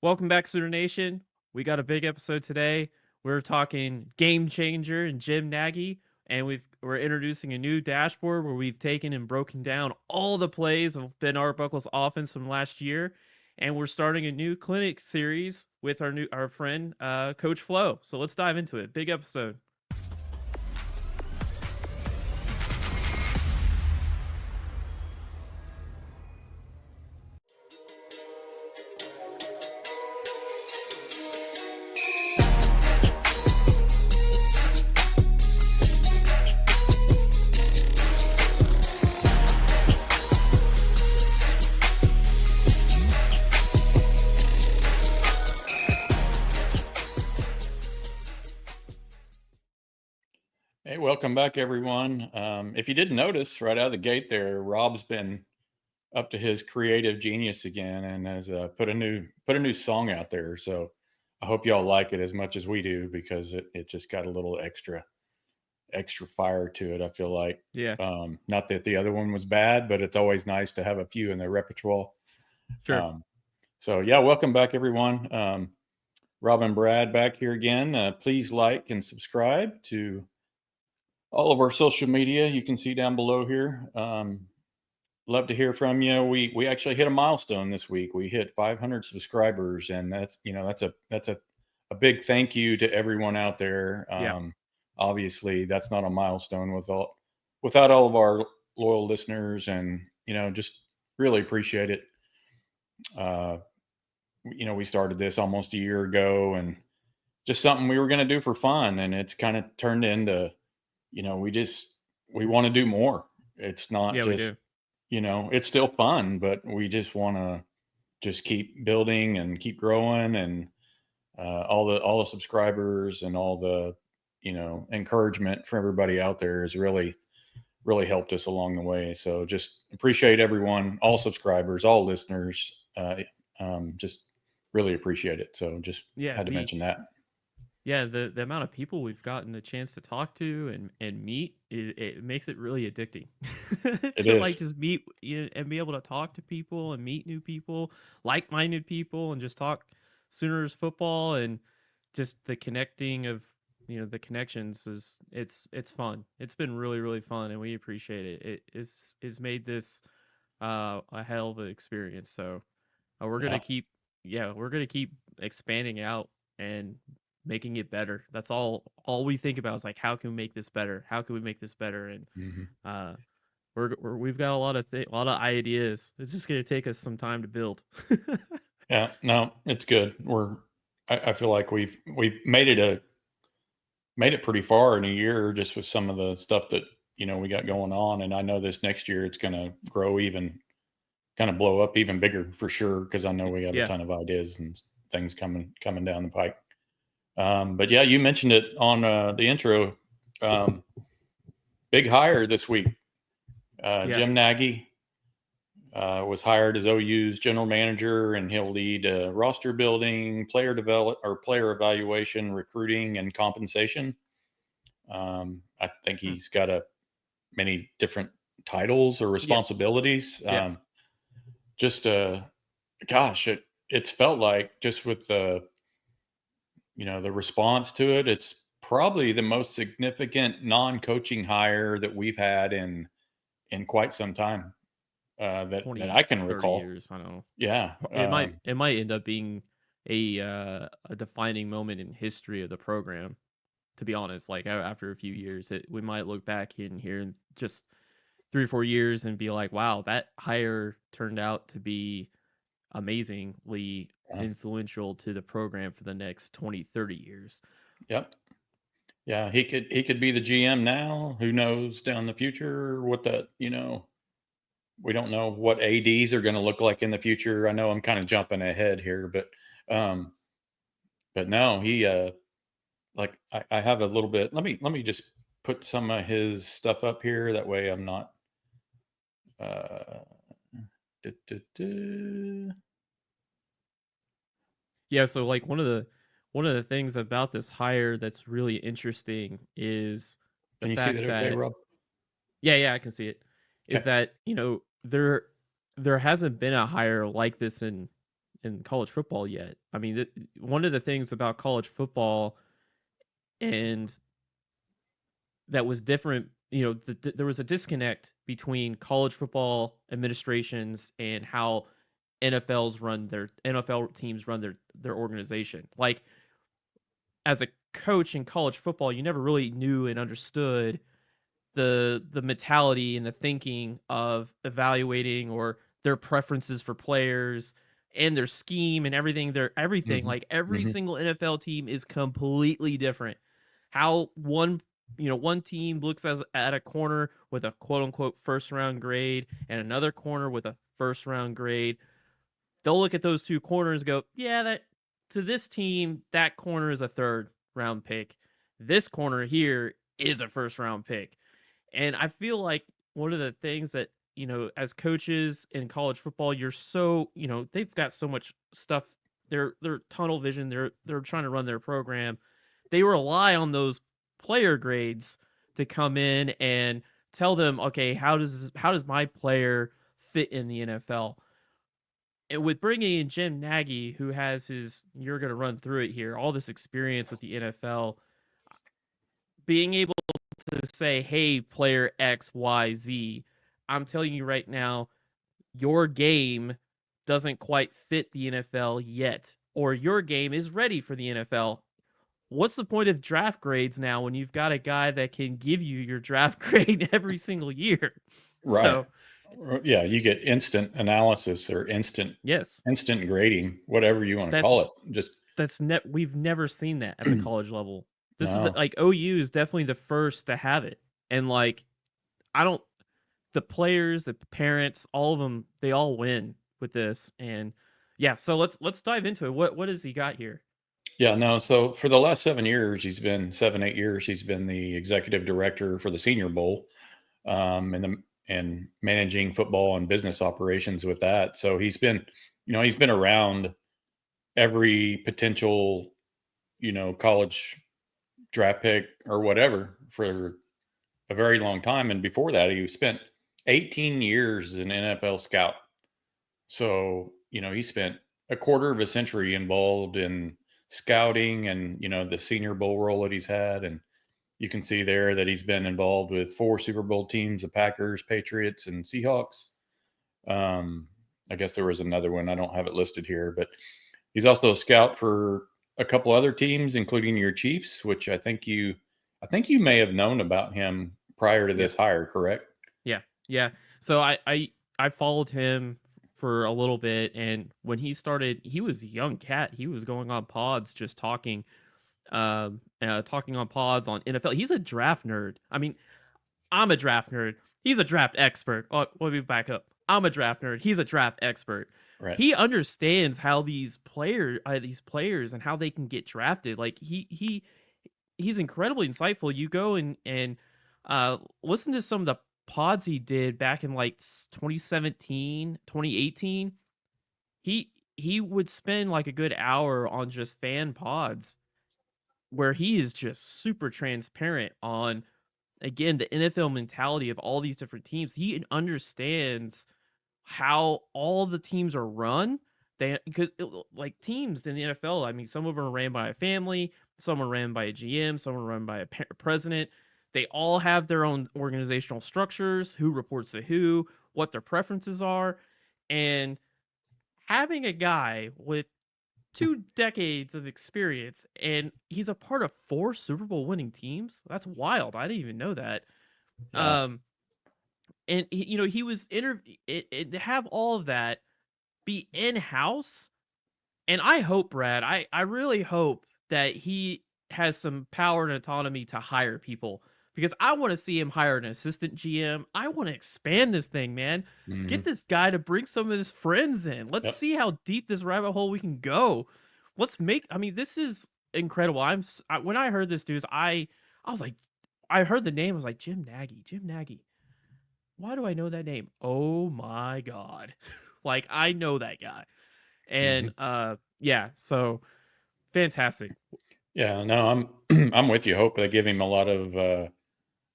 Welcome back, Sooner Nation. We got a big episode today. We're talking game changer and Jim Nagy, and we're introducing a new dashboard where we've taken and broken down all the plays of Ben Arbuckle's offense from last year, and we're starting a new clinic series with our friend Coach Flo. So let's dive into it. Big episode. Hey, welcome back, everyone. If you didn't notice, right out of the gate there, Rob's been up to his creative genius again and has put a new song out there. So I hope y'all like it as much as we do because it just got a little extra fire to it. I feel like, Yeah, not that the other one was bad, but it's always nice to have a few in their repertoire. sure. So yeah, welcome back, everyone. Rob and Brad back here again. Please like and subscribe to all of our social media. You can see down below here. Love to hear from you. We actually hit a milestone this week. We hit 500 subscribers, and that's a big thank you to everyone out there. Yeah, Obviously, that's not a milestone without all of our loyal listeners, and just really appreciate it. Uh, we started this almost a year ago, and just something we were going to do for fun, and it's kind of turned into we want to do more. It's not yeah, we just, do. it's still fun, but we just want to just keep building and keep growing. And all the subscribers and all the, encouragement from everybody out there has really helped us along the way. So just appreciate everyone, all subscribers, all listeners. Just really appreciate it. So just Yeah, had to mention that. the amount of people we've gotten the chance to talk to and meet, it makes it really addicting It to like is. just meet and be able to talk to people and meet new people, like-minded people, and just talk Sooners football, and just the connecting of the connections it's fun. It's been really fun, and we appreciate it. It is made this a hell of an experience. So we're gonna Yeah. keep expanding out and making it better. That's all we think about is like, how can we make this better? How can we make this better? And Mhm. uh, we've got a lot of ideas. It's just gonna take us some time to build. Yeah, no, it's good. I feel like we've made it pretty far in a year just with some of the stuff that we got going on, and I know this next year it's going to grow even, kind of blow up even bigger for sure, because I know we have a Yeah, ton of ideas and things coming down the pike. But yeah, you mentioned it on the intro. Um, Big hire this week. yeah, Jim Nagy was hired as OU's general manager, and he'll lead roster building, player evaluation, recruiting, and compensation. I think hmm, he's got many different titles or yeah, responsibilities. yeah. Just gosh, it's felt like, just with the response to it, it's probably the most significant non-coaching hire that we've had in quite some time, that 20, I can 30 recall. years. I don't know. Yeah. It might end up being a defining moment in history of the program. To be honest, like after a few years, we might look back in here and just 3 or 4 years and be like, wow, that hire turned out to be amazingly uh, influential to the program for the next 20, 30 years. yep. Yeah, he could be the GM now. Who knows down the future what we don't know what ADs are going to look like in the future. I know I'm kind of jumping ahead here, um but no, he like I have a little bit. Let me just put some of his stuff up here. That way I'm not uh duh, duh, duh. Yeah, so like one of the things about this hire that's really interesting is the Can you see fact that okay, that, Rob? yeah, I can see it. Is Okay. that, there hasn't been a hire like this in college football yet. I mean, one of the things about college football and that was different, there was a disconnect between college football administrations and how NFL teams run their organization. Like as a coach in college football, you never really knew and understood the mentality and the thinking of evaluating or their preferences for players and their scheme and everything. Hmm. Like every Hmm. single NFL team is completely different. How one team looks at a corner with a quote unquote first round grade and another corner with a first round grade, they'll look at those two corners and go, yeah, that to this team, that corner is a third round pick. This corner here is a first round pick. And I feel like one of the things that, as coaches in college football, you're so, they've got so much stuff. They're tunnel vision. They're trying to run their program. They rely on those player grades to come in and tell them, okay, how does my player fit in the NFL? And with bringing in Jim Nagy, who has you're going to run through it here, all this experience with the NFL, being able to say, hey, player X, Y, Z, I'm telling you right now, your game doesn't quite fit the NFL yet, or your game is ready for the NFL. What's the point of draft grades now when you've got a guy that can give you your draft grade every single year? Right. So, Yeah, you get instant analysis or yes, instant grading, whatever you want to that's call it. Just we've never seen that at the college level. This is no. like OU is definitely the first to have it. And like I don't the players, the parents, all of them, they all win with this. And yeah, so let's dive into it. What has he got here? Yeah, no. So for the last 7 years, 8 years, he's been the executive director for the Senior Bowl, and managing football and business operations with that. So he's been around every potential, college draft pick or whatever for a very long time. And before that, he spent 18 years as an NFL scout. So, he spent a quarter of a century involved in scouting and, the Senior Bowl role that he's had. And you can see there that he's been involved with 4 Super Bowl teams: the Packers, Patriots, and Seahawks. Um, I guess there was another one. I don't have it listed here, but he's also a scout for a couple other teams, including your Chiefs, which I think you may have known about him prior to Yeah, this hire, correct? yeah, yeah. So I followed him for a little bit, and when he started, he was a young cat. He was going on pods, just talking on pods on NFL. He's a draft nerd. I mean, I'm a draft nerd. He's a draft expert. Oh, let me back up. I'm a draft nerd. He's a draft expert. Right. He understands how these players and how they can get drafted. Like he's incredibly insightful. You go and listen to some of the pods he did back in like 2017, 2018. He would spend like a good hour on just fan pods where he is just super transparent on again the NFL mentality of all these different teams. He understands how all the teams are run. They because like teams in the NFL, I mean, some of them are ran by a family, some are ran by a GM, some are run by a president. They all have their own organizational structures, who reports to who, what their preferences are, and having a guy with 2 decades of experience, and he's a part of 4 Super Bowl winning teams. That's wild. I didn't even know that. Yeah. Um, and he was to have all of that be in house. And I hope, Brad, I really hope that he has some power and autonomy to hire people because I want to see him hire an assistant GM. I want to expand this thing, man. Get Hmm. this guy to bring some of his friends in. Let's Yep. see how deep this rabbit hole we can go. I mean, this is incredible. When I heard this news, I was like, I heard the name, I was like, Jim Nagy, Jim Nagy. Why do I know that name? Oh my God. Like I know that guy. Hmm. And yeah, so fantastic. Yeah. No, I'm with you. Hope they give him a lot of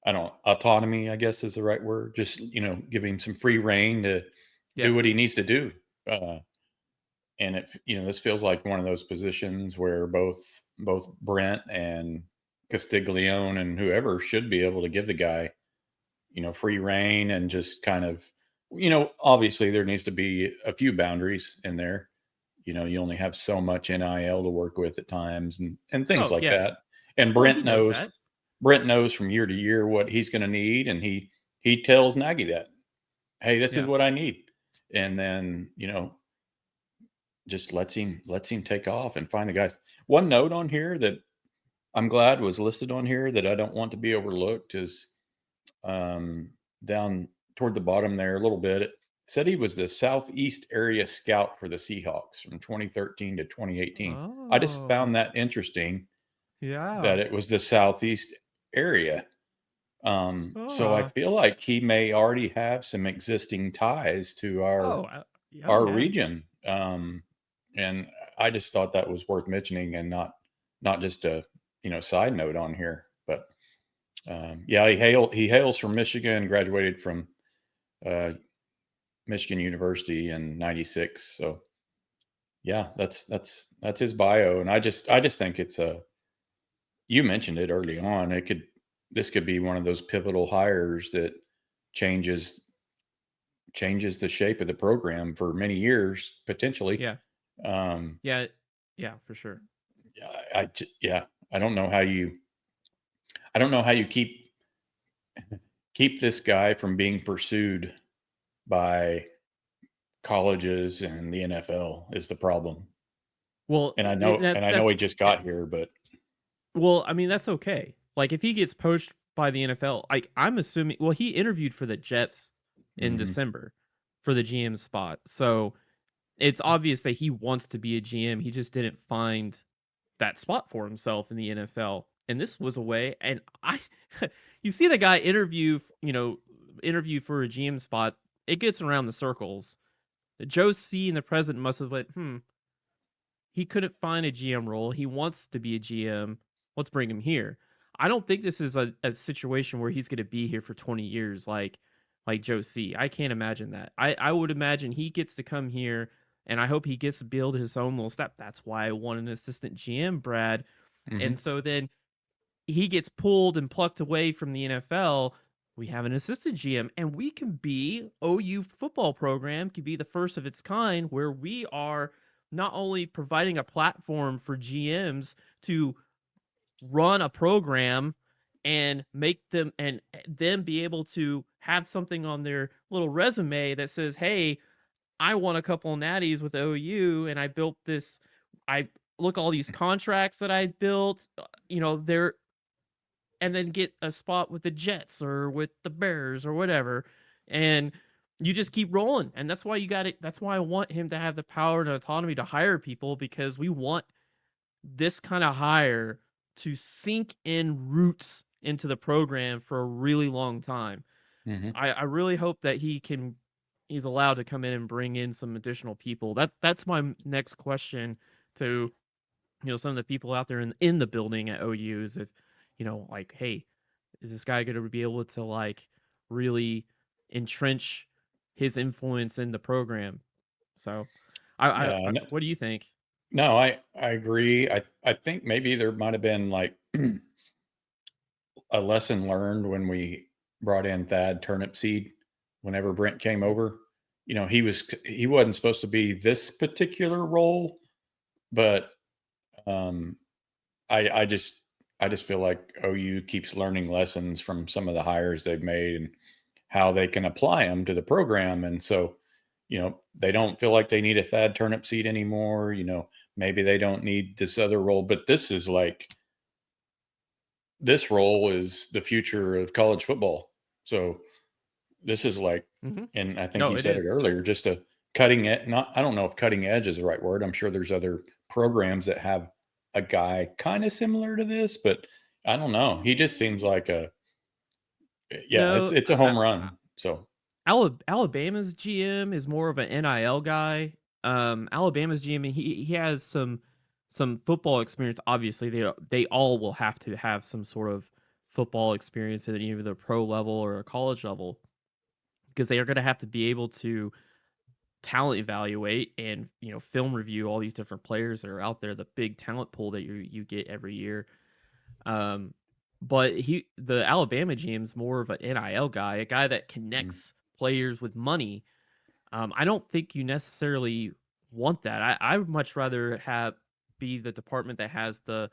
I don't autonomy, I guess is the right word. Just give him some free reign to Yeah. do what he needs to do. Uh, and this feels like one of those positions where both Brent and Castiglione and whoever should be able to give the guy, free reign and just kind of, obviously there needs to be a few boundaries in there. You only have so much NIL to work with at times and things Oh like yeah. that. And Well, he knows that. Brent knows from year to year what he's going to need, and he tells Nagy that, hey, this is Yeah. what I need, and then just lets him take off and find the guys. One note on here that I'm glad was listed on here that I don't want to be overlooked is down toward the bottom there a little bit. It said he was the Southeast area scout for the Seahawks from 2013 to 2018. I just Oh. found that interesting Yeah. that it was the Southeast area. So I Oh. feel like he may already have some existing ties to Oh, our yeah. region. And I just thought that was worth mentioning and not just a side note on here. But yeah, he hails from Michigan, graduated from uh, Michigan University in '96. So yeah, that's his bio, and I just think it's a. You mentioned it early on. This could be one of those pivotal hires that changes changes the shape of the program for many years potentially. Yeah. Um, Yeah. Yeah, for sure. yeah, I don't know how you keep this guy from being pursued by colleges and the NFL is the problem. Well, And that's I know he just yeah. got here, but Well, I mean, that's okay. Like if he gets poached by the NFL, like I'm assuming well, he interviewed for the Jets in mhm, December for the GM spot. So, it's obvious that he wants to be a GM. He just didn't find that spot for himself in the NFL. And this was a way and I you see the guy interview for a GM spot, it gets around the circles. Joe C and the president must have went, he couldn't find a GM role. He wants to be a GM. Let's bring him here. I don't think this is a situation where he's going to be here for 20 years like Joe C. I can't imagine that. I would imagine he gets to come here and I hope he gets to build his own little step. That's why I want an assistant GM, Brad. And mhm, so then he gets pulled and plucked away from the NFL. We have an assistant GM, and we can be OU football program can be the first of its kind where we are not only providing a platform for GMs to run a program and make them and then be able to have something on their little resume that says, "Hey, I won a couple of natties with OU and I built this I look all these contracts that I built, they're and then get a spot with the Jets or with the Bears or whatever. And you just keep rolling. And that's why you got it. That's why I want him to have the power and autonomy to hire people because we want this kind of hire to sink in roots into the program for a really long time. mhm. I really hope that he's allowed to come in and bring in some additional people. That's my next question to some of the people out there in the building at OU is if like hey, is this guy going to be able to like really entrench his influence in the program? So, Yeah, what do you think? no, I agree. I think maybe there might have been like a lesson learned when we brought in Thad Turnipseed whenever Brent came Mm. over. He wasn't supposed to be this particular role, but um, I just feel like OU keeps learning lessons from some of the hires they've made and how they can apply them to the program. And so, they don't feel like they need a Thad Turnipseed anymore. Maybe they don't need this other role, but this role is the future of college football. So this is like, Mm-hmm. and I think No, you it said it is. earlier, just a cutting it. Not, I don't know if cutting edge is the right word. I'm sure there's other programs that have a guy kind of similar to this, but I don't know. He just seems like yeah, No, it's a home run. So Alabama's GM is more of an NIL guy. Alabama's GM, he has some football experience. Obviously, they all will have to have some sort of football experience at either the pro level or a college level because they are going to have to be able to talent evaluate and film review all these different players that are out there, the big talent pool that you get every year. Um, but the Alabama GM's more of an NIL guy, a guy that Mhm. connects players with money. I don't think you necessarily want that. I would much rather have be the department that has the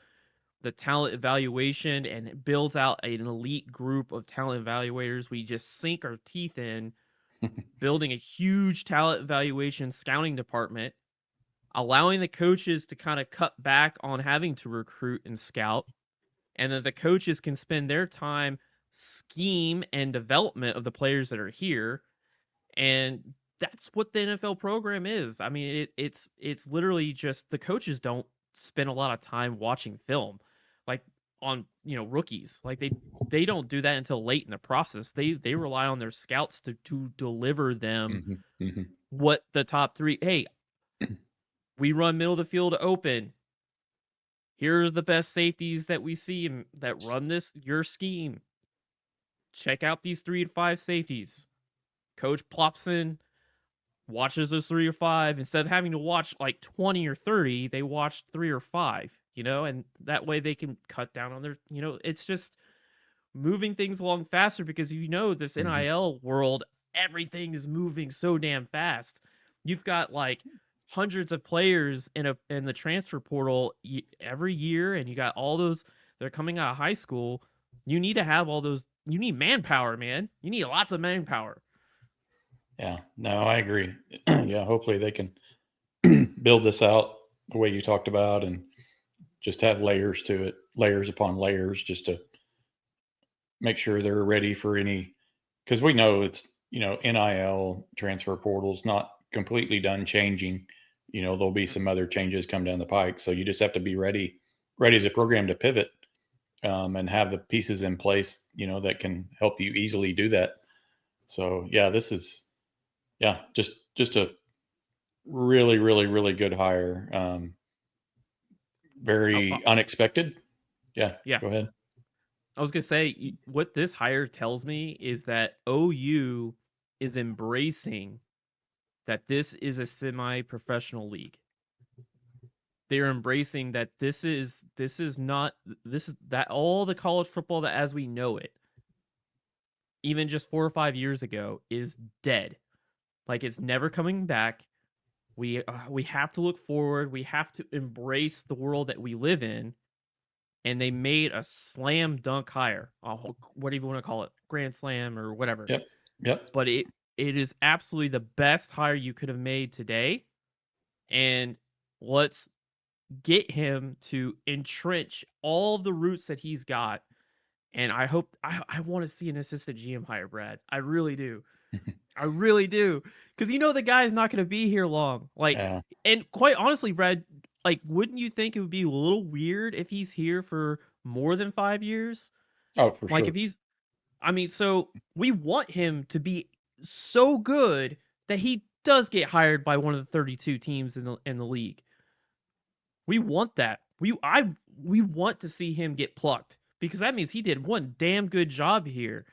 talent evaluation and builds out an elite group of talent evaluators. We just sink our teeth in building a huge talent evaluation scouting department, allowing the coaches to kind of cut back on having to recruit and scout, and then the coaches can spend their time scheme and development of the players that are here. And that's what the NFL program is. I mean, it's literally just the coaches don't spend a lot of time watching film, like on rookies. Like they don't do that until late in the process. They rely on their scouts to deliver them Mhm. Mhm. what the top three. Hey, we run middle of the field open. Here's the best safeties that we see that run this your scheme. Check out these 3 to 5 safeties. Coach plops in, watches those 3 or 5. Instead of having to watch like 20 or 30, they watch 3 or 5, and that way they can cut down on their, it's just moving things along faster because this Mhm. NIL world, everything is moving so damn fast. You've got like hundreds of players in the transfer portal every year, and you got all those they're coming out of high school. You need to have all those. You need manpower, man. You need lots of manpower. Yeah, no, I agree. Yeah, hopefully they can build this out the way you talked about and just have layers to it, layers upon layers, just to make sure they're ready for any. Because we know it's NIL transfer portals not completely done changing. There'll be some other changes come down the pike, so you just have to be ready as a program to pivot, and have the pieces in place that can help you easily do that. So yeah, this is just a really, really, really good hire. Oh, Very unexpected. Yeah, yeah. go ahead. I was gonna say what this hire tells me is that OU is embracing that this is a semi-professional league. They're embracing that this is not this is that all the college football that as we know it, even just 4 or 5 years ago, is dead. Like it's never coming back. We have to look forward. We have to embrace the world that we live in. And they made a slam dunk hire. What do you want to call it? Grand slam or whatever. Yep. Yep. But it is absolutely the best hire you could have made today. And let's get him to entrench all of the roots that he's got. And I hope I want to see an assistant GM hire, Brad. I really do. I really do. Because the guy's not going to be here long. Like, Yeah. and quite honestly, Brad, like, wouldn't you think it would be a little weird if he's here for more than 5 years? Oh, for Like, sure. if he's, I mean, so we want him to be so good that he does get hired by one of the 32 teams in the league. We want that. We want to see him get plucked because that means he did one damn good job here,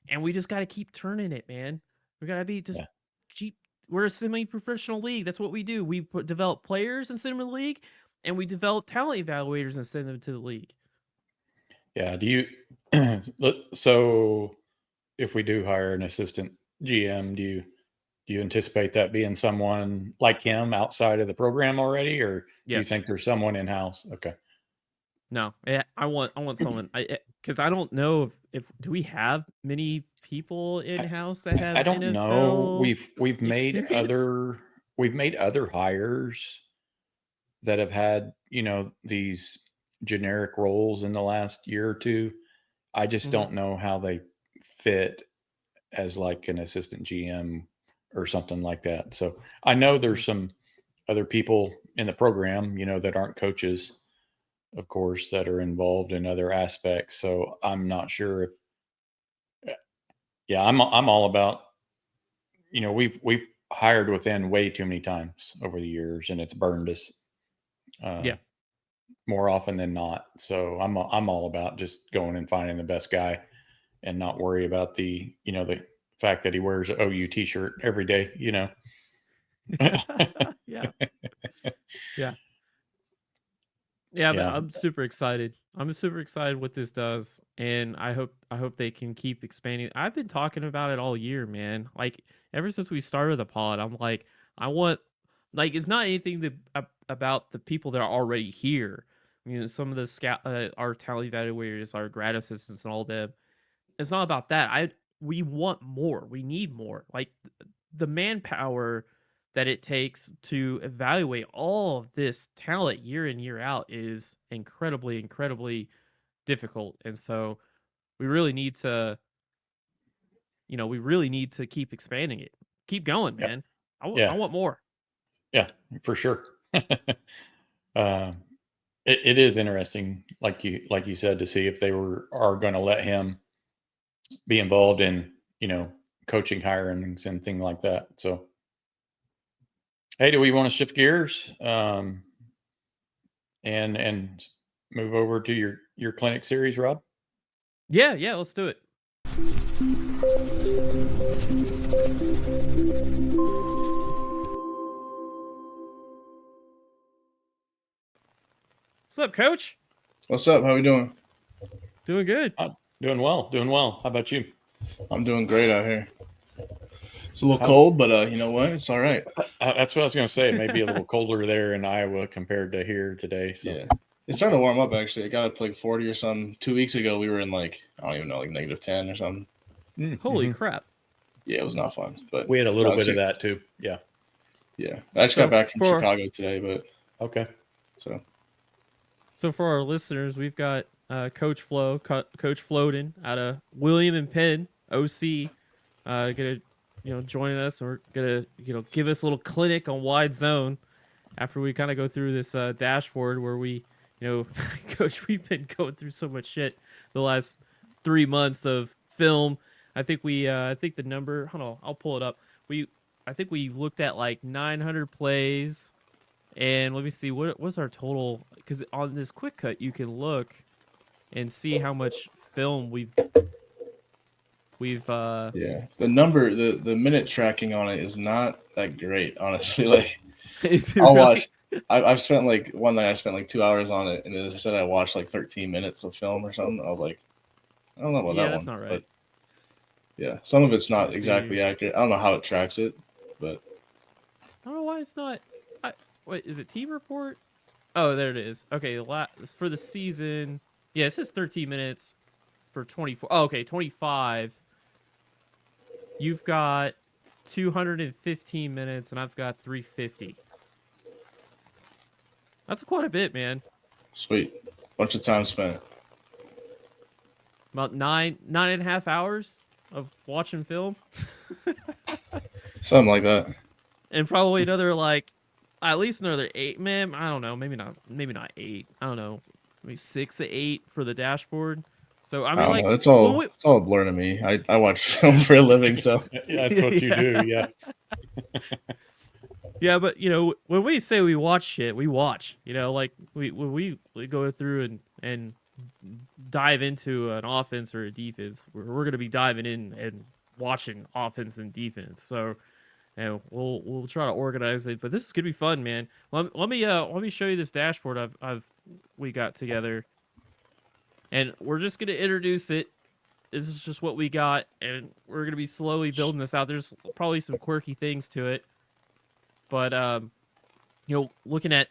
and we just got to keep turning it, man. We gotta be just Yeah. cheap. We're a semi-professional league. That's what we do. We develop players and send them to the league, and we develop talent evaluators and send them to the league. Yeah. Do you? So, if we do hire an assistant GM, do you anticipate that being someone like him outside of the program already, or do you Yes. think there's someone in house? Okay. No. I want someone. Because I don't know if do we have many people in I, house that I have don't know. NFL We've made experience. other hires that have had these generic roles in the last year or two. I just Hmm. don't know how they fit as like an assistant GM or something like that. So I know Hmm. there's some other people in the program, that aren't coaches, of course, that are involved in other aspects. So I'm not sure if, yeah, I'm all about, we've hired within way too many times over the years, and it's burned us uh, Yeah. more often than not. So I'm all about just going and finding the best guy and not worry about the fact that he wears a OU t-shirt every day. Yeah. Yeah. Yeah, but Yeah. I'm super excited. I'm super excited what this does, and I hope they can keep expanding. I've been talking about it all year, man. Like ever since we started the pod, I'm like, I want like it's not anything about the people that are already here. You know, some of the scout, our talent evaluators, our grad assistants, and all them. It's not about that. We want more. We need more. Like the manpower that it takes to evaluate all of this talent year in year out is incredibly difficult. And so we really need to, we really need to keep expanding it. Keep going, Yeah. man. I Yeah. want more. Yeah. For sure. uh, it is interesting, like you said, to see if they are going to let him be involved in coaching hirings and things like that. So, hey, do we want to shift gears and move over to your clinic series, Rob? Yeah, yeah, let's do it. What's up, coach? What's up? How we doing? Doing good. Doing well, doing well. How about you? I'm doing great out here. It's a little How's- cold, but you know what? It's all right. That's what I was going to say. It may be a little colder there in Iowa compared to here today. So. Yeah, it's starting to warm up. Actually, it got up to like 40 or something. 2 weeks ago, we were in like I don't even know, like -10 or something. Holy Mm-hmm. crap. Yeah, it was not fun. But we had a little bit of that too. Yeah. Yeah, I just got back from Chicago today, but okay. So for our listeners, we've got Coach Coach Floden out of William and Penn, OC, gonna join us, and we're gonna give us a little clinic on wide zone after we kind of go through this dashboard where we Coach, we've been going through so much shit the last 3 months of film. I think the number, hold on, I'll pull it up. I think we looked at like 900 plays. And let me see, what was our total? Because on this quick cut, you can look and see how much film we've. Yeah, the number, the minute tracking on it is not that great, honestly. Like, I'll watch. I've spent like one night. I spent like 2 hours on it, and as I said, I watched like 13 minutes of film or something. I was like, I don't know about that one. Yeah, that's not right. But yeah, some of it's not exactly accurate. I don't know how it tracks it, but I don't know why it's not. Wait, is it team report? Oh, there it is. Okay, for the season. Yeah, it says 13 minutes for 24. Oh, okay, 25. You've got 215 minutes, and I've got 350. That's quite a bit, man. Sweet. Bunch of time spent. About 9.5 hours of watching film. Something like that. And probably another at least another 8, man. I don't know, maybe not 8. I don't know, maybe 6 to 8 for the dashboard. So I mean, know. It's all a blur to me. I watch film for a living, so yeah, that's what you do. Yeah. Yeah, but when we say we watch shit, we watch. Like when we go through and dive into an offense or a defense, we're gonna be diving in and watching offense and defense. So we'll try to organize it, but this is gonna be fun, man. Let me show you this dashboard we got together, and we're just gonna introduce it. This is just what we got, and we're gonna be slowly building this out. There's probably some quirky things to it, but looking at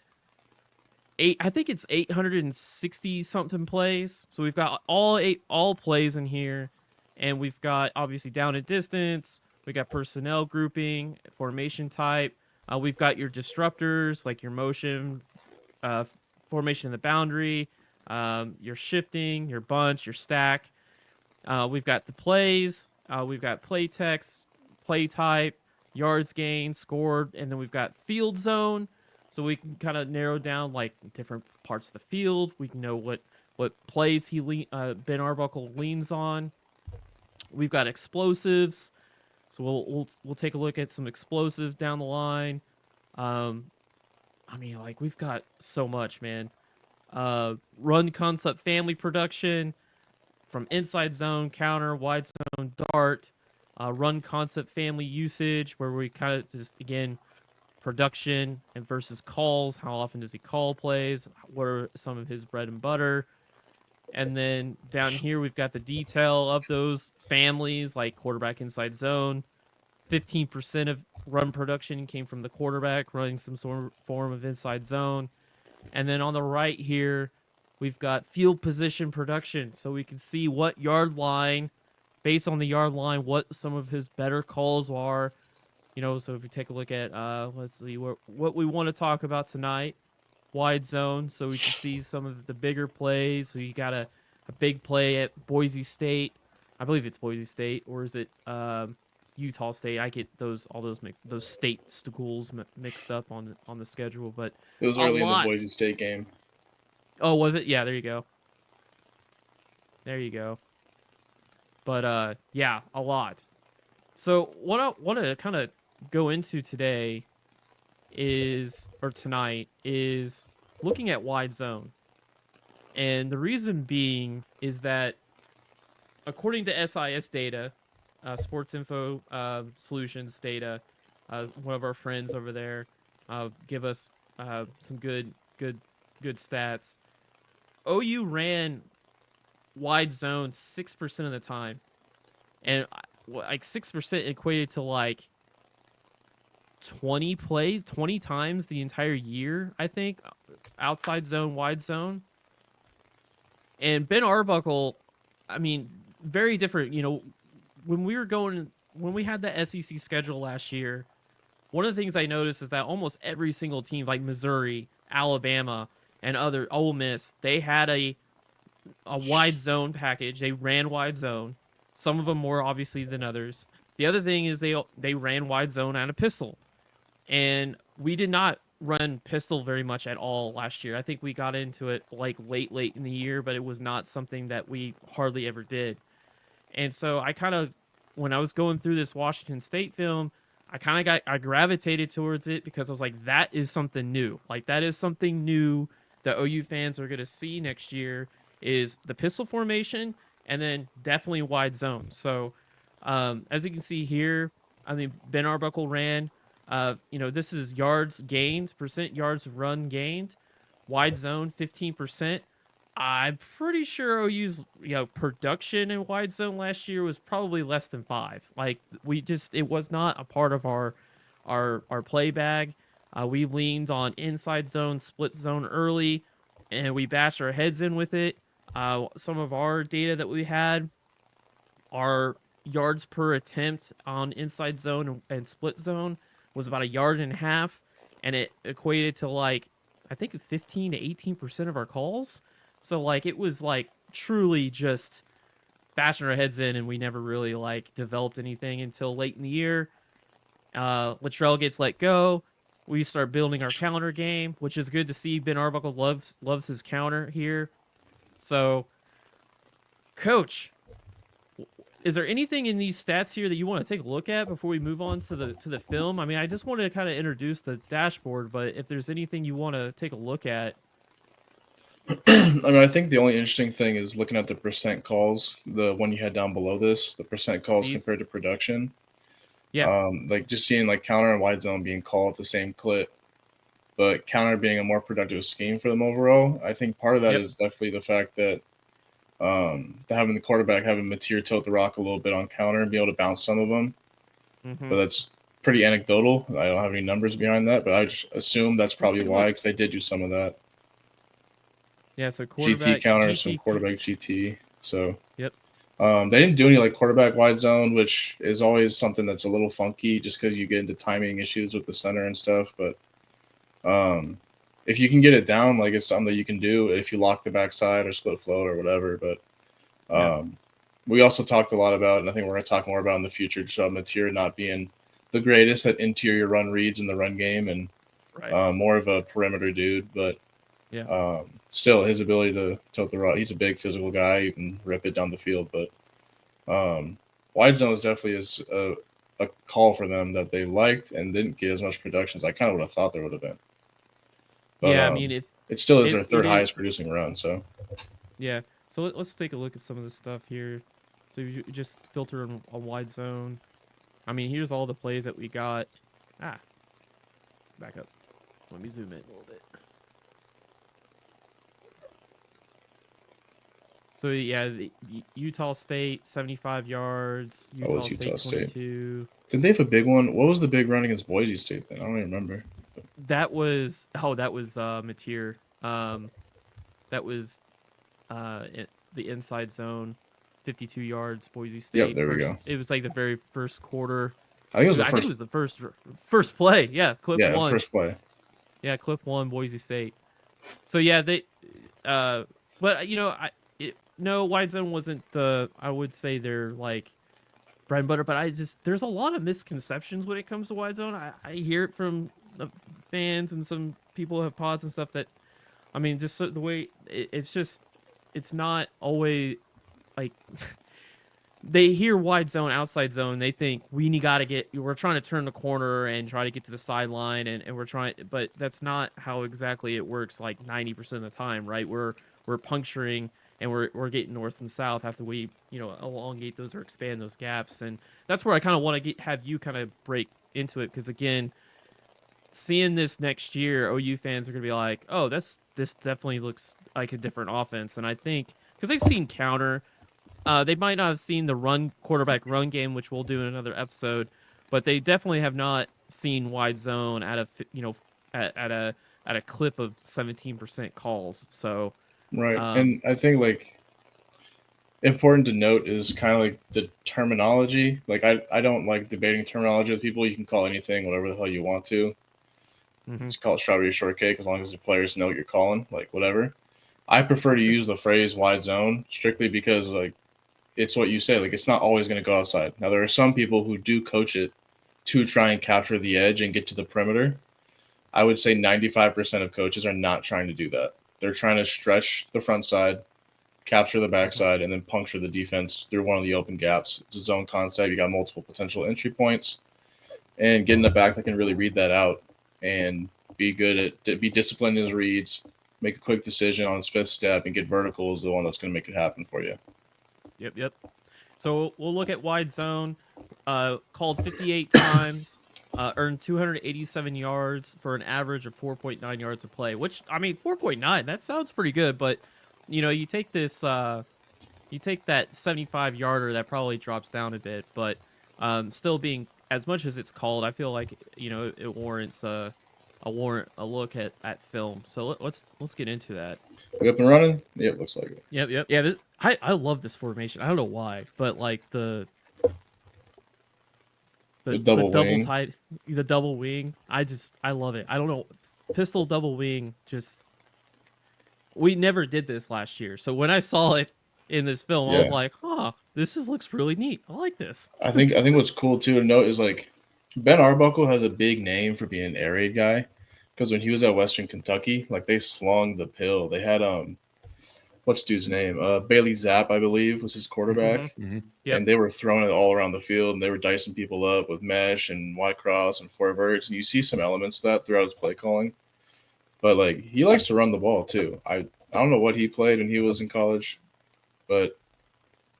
I think it's 860 something plays. So we've got all plays in here, and we've got obviously down and distance. We got personnel grouping, formation type. We've got your disruptors like your motion, formation in the boundary, your shifting, your bunch, your stack. We've got the plays. We've got play text, play type, yards gained, scored, and then we've got field zone. So we can kind of narrow down like different parts of the field. We can know what plays Ben Arbuckle leans on. We've got explosives. So we'll take a look at some explosives down the line. I mean, like we've got so much, man. Run concept family production from inside zone, counter, wide zone, dart. Run concept family usage, where we kind of just again production and versus calls. How often does he call plays? What are some of his bread and butter? And then down here, we've got the detail of those families, like quarterback inside zone. 15% of run production came from the quarterback running some sort of form of inside zone. And then on the right here, we've got field position production. So we can see what yard line, based on the yard line, what some of his better calls are. So if we take a look at, let's see, what we want to talk about tonight, wide zone, so we can see some of the bigger plays. So you got a big play at Boise State. I believe it's Boise State, or is it Utah State? I get those state schools mixed up on the schedule, but It was early in the Boise State game. Oh, was it? Yeah, there you go. But yeah, a lot. So what I want to kind of go into tonight is looking at wide zone. And the reason being is that according to SIS data, Sports Info Solutions data, one of our friends over there give us some good stats. OU ran wide zone 6% of the time, and like 6% equated to like 20 times the entire year, I think, outside zone, wide zone. And Ben Arbuckle, I mean, very different. When we had the SEC schedule last year, one of the things I noticed is that almost every single team, like Missouri, Alabama, and other Ole Miss, they had a wide zone package. They ran wide zone. Some of them more obviously than others. The other thing is they ran wide zone out of pistol. And we did not run pistol very much at all last year. I think we got into it like late in the year, but it was not something that we hardly ever did. And so when I was going through this Washington State film, I gravitated towards it because I was like, that is something new. Like, that is something new that OU fans are going to see next year, is the pistol formation and then definitely wide zone. So as you can see here, I mean, Ben Arbuckle ran, this is yards gained, percent yards run gained, wide zone 15%. I'm pretty sure OU's production in wide zone last year was probably less than 5. Like, it was not a part of our play bag. We leaned on inside zone, split zone early, and we bashed our heads in with it. Some of our data that we had, our yards per attempt on inside zone and split zone was about 1.5 yards, and it equated to like, I think 15 to 18% of our calls. So like, it was like truly just bashing our heads in, and we never really like developed anything until late in the year. Latrell gets let go. We start building our counter game, which is good to see. Ben Arbuckle loves his counter here. So, Coach, is there anything in these stats here that you want to take a look at before we move on to the film? I mean, I just wanted to kind of introduce the dashboard, but if there's anything you want to take a look at. I mean, I think the only interesting thing is looking at the percent calls, the one you had down below this, the percent calls compared to production. Yeah. Like just seeing like counter and wide zone being called at the same clip, but counter being a more productive scheme for them overall. I think part of that is definitely the fact that having the quarterback having Mateer tilt the rock a little bit on counter and be able to bounce some of them. Mm-hmm. But that's pretty anecdotal. I don't have any numbers behind that, but I just assume that's probably why, because they did do some of that. Yeah, so quarterback GT counter, some quarterback GT. So yep. They didn't do any like quarterback wide zone, which is always something that's a little funky just because you get into timing issues with the center and stuff. But if you can get it down, like it's something that you can do if you lock the backside or split float or whatever. But we also talked a lot about, and I think we're going to talk more about in the future, just about Mateer not being the greatest at interior run reads in the run game and more of a perimeter dude. But still, his ability to tilt the rock, he's a big physical guy. You can rip it down the field. But wide zone is definitely a call for them that they liked and didn't get as much production as I kind of would have thought there would have been. But, I mean, it still is their third highest producing run. So so let's take a look at some of this stuff here. So you just filter on wide zone. I mean, here's all the plays that we got. back up. Let me zoom in a little bit. So yeah, Utah State 75 yards. Utah was Utah State State. 22. Did they have a big one? What was the big run against Boise State then? I don't even remember. That was Mateer. That was the inside zone, 52 yards. Boise State. Yep, there we go. It was like the very first quarter. I think I think it was the first play. Yeah, clip one. First play. Yeah, clip one. Boise State. So yeah, they. But no, wide zone wasn't I would say they're like bread and butter, but there's a lot of misconceptions when it comes to wide zone. I hear it from the fans and some people have pods and stuff that, I mean, just the way it's not always like they hear wide zone, outside zone. They think we're trying to turn the corner and try to get to the sideline and we're trying, but that's not how exactly it works. Like 90% of the time, right? We're puncturing and we're getting north and south after we, elongate those or expand those gaps. And that's where I kind of want to have you kind of break into it. Because again, seeing this next year, OU fans are going to be like, oh, this definitely looks like a different offense. And I think because they've seen counter, they might not have seen the quarterback run game, which we'll do in another episode, but they definitely have not seen wide zone at a clip of 17% calls. So right, and I think like important to note is kind of like the terminology. Like I don't like debating terminology with people. You can call anything whatever the hell you want to. Just call it strawberry shortcake as long as the players know what you're calling, like whatever. I prefer to use the phrase wide zone strictly because like it's what you say. Like it's not always going to go outside. Now there are some people who do coach it to try and capture the edge and get to the perimeter. I would say 95% of coaches are not trying to do that. They're trying to stretch the front side, capture the backside, and then puncture the defense through one of the open gaps. It's a zone concept. You got multiple potential entry points, and getting the back that can really read that out and be disciplined in his reads, make a quick decision on his fifth step, and get vertical is the one that's going to make it happen for you. Yep. So we'll look at wide zone. Called 58 times, earned 287 yards for an average of 4.9 yards a play. Which, I mean, 4.9, that sounds pretty good. But you take this, you take that 75 yarder, that probably drops down a bit. But still being as much as it's called, I feel like it warrants a look at film. So let's get into that. We up and running? Yeah, it looks like it. Yep. Yeah, I love this formation. I don't know why, but like the double tight, the double wing. I love it. I don't know, pistol double wing. We never did this last year, so when I saw it in this film, I was like, this looks really neat. I like this. I think what's cool too to note is like Ben Arbuckle has a big name for being an air raid guy. Because when he was at Western Kentucky, like they slung the pill. They had what's dude's name? Bailey Zapp, I believe, was his quarterback. Yep. And they were throwing it all around the field, and they were dicing people up with mesh and wide cross and four verts. And you see some elements of that throughout his play calling. But like he likes to run the ball too. I don't know what he played when he was in college, but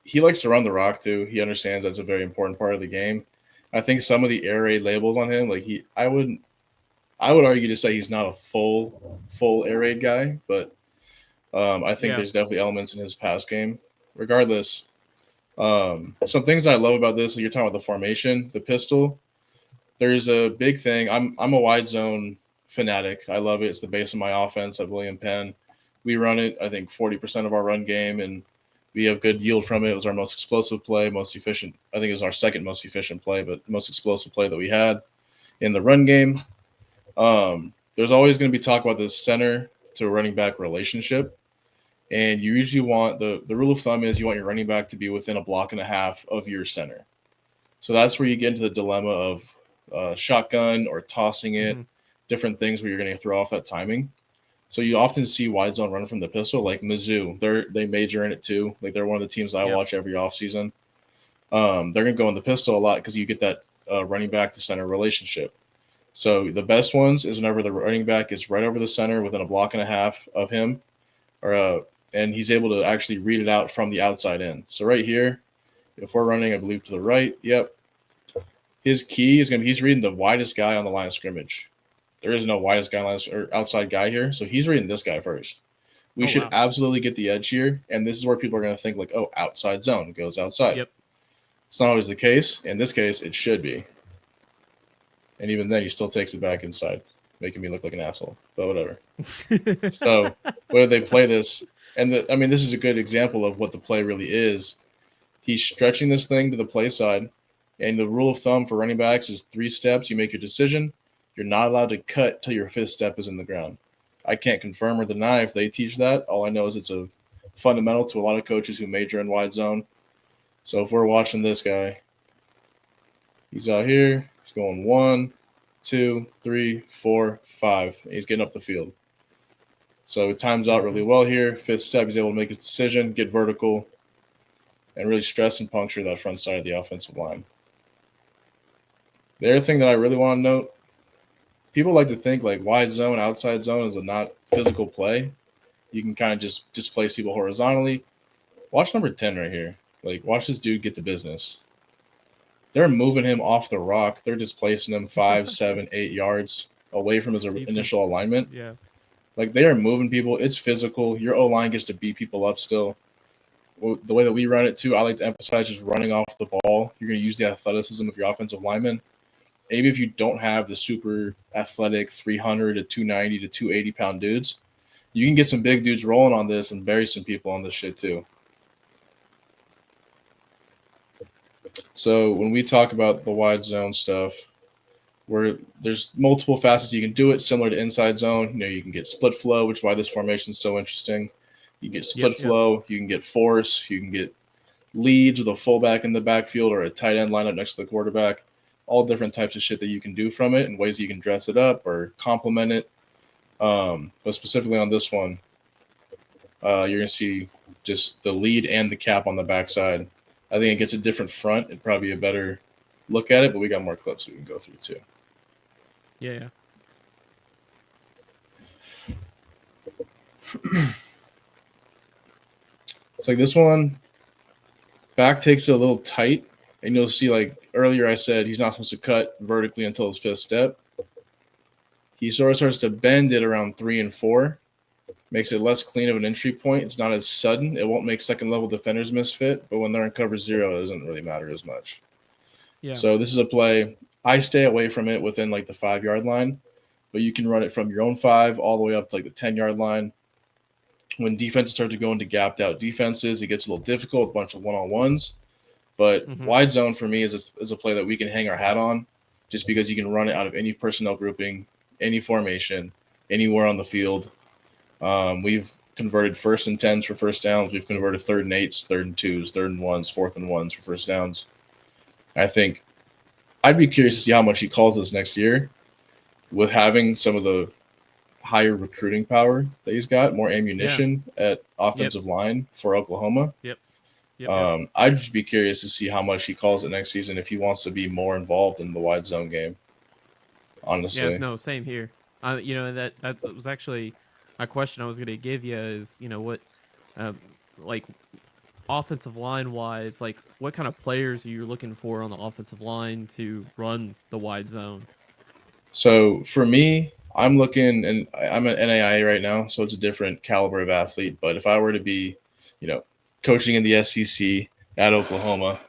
he likes to run the rock too. He understands that's a very important part of the game. I think some of the air raid labels on him, like I would argue to say he's not a full air raid guy, but I think there's definitely elements in his pass game. Regardless, some things I love about this, like you're talking about the formation, the pistol. There's a big thing. I'm a wide zone fanatic. I love it. It's the base of my offense at William Penn. We run it, I think, 40% of our run game, and we have good yield from it. It was our most explosive play, most efficient. I think it was our second most efficient play, but most explosive play that we had in the run game. There's always going to be talk about this center to running back relationship. And you usually want the rule of thumb is you want your running back to be within a block and a half of your center. So that's where you get into the dilemma of shotgun or tossing it, different things where you're going to throw off that timing. So you often see wide zone run from the pistol, like Mizzou. They major in it too. Like they're one of the teams I watch every offseason. They're going to go in the pistol a lot because you get that running back to center relationship. So the best ones is whenever the running back is right over the center within a block and a half of him, and he's able to actually read it out from the outside in. So right here, if we're running, I believe, to the right, his key is going to be he's reading the widest guy on the line of scrimmage. there is no widest guy or outside guy here, so he's reading this guy first. We should absolutely get the edge here, and this is where people are going to think like, oh, outside zone goes outside. Yep. It's not always the case. In this case, it should be. And even then, he still takes it back inside, making me look like an asshole. But whatever. So whether they play this, and this is a good example of what the play really is. He's stretching this thing to the play side, and the rule of thumb for running backs is 3 steps. You make your decision. You're not allowed to cut till your 5th step is in the ground. I can't confirm or deny if they teach that. All I know is it's a fundamental to a lot of coaches who major in wide zone. So if we're watching this guy, he's out here. He's going 1, 2, 3, 4, 5. He's getting up the field. So it times out really well here. 5th step, he's able to make his decision, get vertical, and really stress and puncture that front side of the offensive line. The other thing that I really want to note, people like to think like wide zone, outside zone is a not physical play. You can kind of just displace people horizontally. Watch number 10 right here. Like, watch this dude get the business. They're moving him off the rock. They're displacing him 5, 7, 8 yards away from his initial alignment. Yeah. Like, they are moving people. It's physical. Your O-line gets to beat people up still. The way that we run it, too, I like to emphasize just running off the ball. You're going to use the athleticism of your offensive lineman. Maybe if you don't have the super athletic 300 to 290 to 280-pound dudes, you can get some big dudes rolling on this and bury some people on this shit, too. So when we talk about the wide zone stuff, where there's multiple facets you can do it, similar to inside zone. You can get split flow, which is why this formation is so interesting. You can get split flow, you can get force, you can get leads with a fullback in the backfield or a tight end lineup next to the quarterback. All different types of shit that you can do from it and ways you can dress it up or complement it. But specifically on this one, you're going to see just the lead and the cap on the backside. I think it gets a different front. It'd probably be a better look at it, but we got more clips we can go through too. Yeah. It's like this one, back takes it a little tight, and you'll see like earlier I said he's not supposed to cut vertically until his 5th step. He sort of starts to bend it around 3 and 4. Makes it less clean of an entry point. It's not as sudden. It won't make second-level defenders misfit, but when they're in cover 0, it doesn't really matter as much. Yeah. So this is a play. I stay away from it within like the 5-yard line, but you can run it from your own 5 all the way up to like the 10-yard line. When defenses start to go into gapped-out defenses, it gets a little difficult, a bunch of one-on-ones. But wide zone for me is a play that we can hang our hat on just because you can run it out of any personnel grouping, any formation, anywhere on the field. We've converted 1st and 10s for first downs. We've converted 3rd and 8s, 3rd and 2s, 3rd and 1s, 4th and 1s for first downs. I think I'd be curious to see how much he calls this next year with having some of the higher recruiting power that he's got, more ammunition at offensive line for Oklahoma. Yep. I'd just be curious to see how much he calls it next season if he wants to be more involved in the wide zone game. Honestly. Yeah, no, same here. That was actually my question I was going to give you is, what, like, offensive line wise, like, what kind of players are you looking for on the offensive line to run the wide zone? So for me, I'm looking, and I'm an NAIA right now, so it's a different caliber of athlete. But if I were to be, coaching in the SEC at Oklahoma,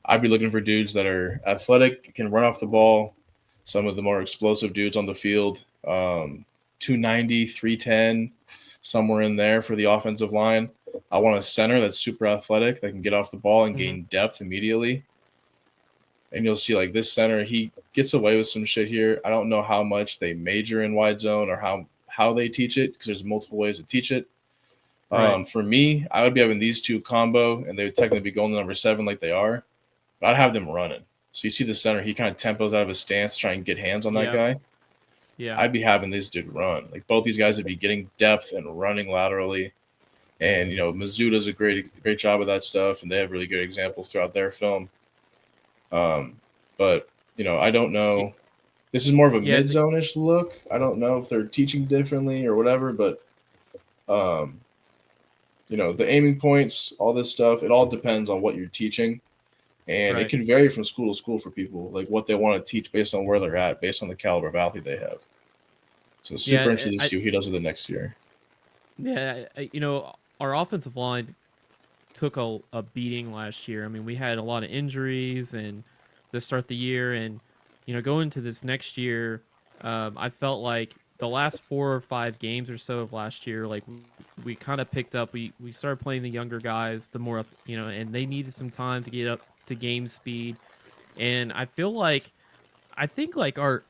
I'd be looking for dudes that are athletic, can run off the ball, some of the more explosive dudes on the field, 290, 310, somewhere in there for the offensive line. I want a center that's super athletic that can get off the ball and gain depth immediately. And you'll see like this center, he gets away with some shit here. I don't know how much they major in wide zone or how they teach it because there's multiple ways to teach it. Right. For me, I would be having these two combo and they would technically be going to number 7 like they are. But I'd have them running. So you see the center, he kind of tempos out of his stance, trying to get hands on that guy. Yeah. I'd be having this dude run. Like both these guys would be getting depth and running laterally. And, Mizzou does a great job of that stuff, and they have really good examples throughout their film. But, I don't know. This is more of a mid-zone-ish look. I don't know if they're teaching differently or whatever, but, the aiming points, all this stuff, it all depends on what you're teaching. And it can vary from school to school for people, like what they want to teach based on where they're at, based on the caliber of athlete they have. So super interested to I see what he does with it next year. yeah, our offensive line took a beating last year. I mean, we had a lot of injuries and to start the year, and going into this next year, I felt like the last 4 or 5 games or so of last year, like we kind of picked up. We started playing the younger guys, the more and they needed some time to get up to game speed. And I think like our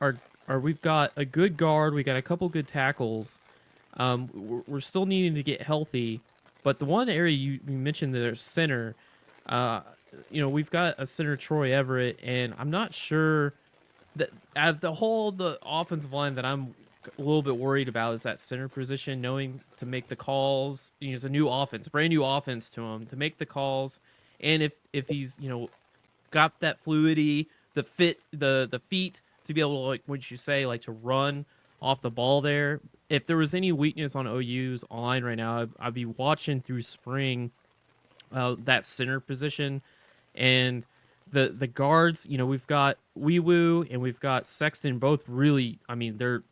we've got a good guard, we got a couple good tackles. We're still needing to get healthy, but the one area you mentioned, the center, uh, we've got a center, Troy Everett, and I'm not sure that at the offensive line that I'm a little bit worried about is that center position, knowing to make the calls. It's a new offense, brand new offense to him to make the calls, and if he's got that fluidity, the feet to be able to, like what you say, like to run off the ball there. If there was any weakness on OU's line right now, I'd be watching through spring that center position and the guards. We've got Weewoo and we've got Sexton, both really. I mean, they're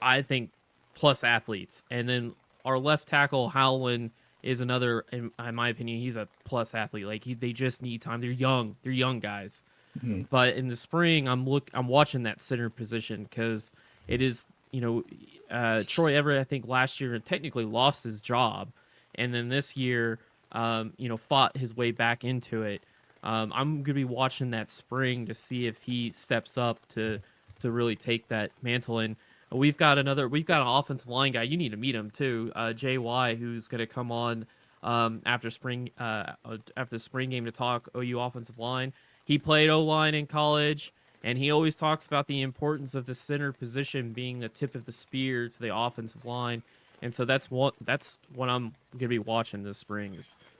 I think plus athletes, and then our left tackle Howland is another. In my opinion, he's a plus athlete. Like they just need time. They're young. They're young guys. Mhm. But in the spring, I'm watching that center position because it is Troy Everett, I think last year technically lost his job, and then this year fought his way back into it. I'm gonna be watching that spring to see if he steps up to really take that mantle. And we've got an offensive line guy. You need to meet him too, JY, who's gonna come on after the spring game to talk OU offensive line. He played O-line in college, and he always talks about the importance of the center position being the tip of the spear to the offensive line. And so that's what I'm gonna be watching this spring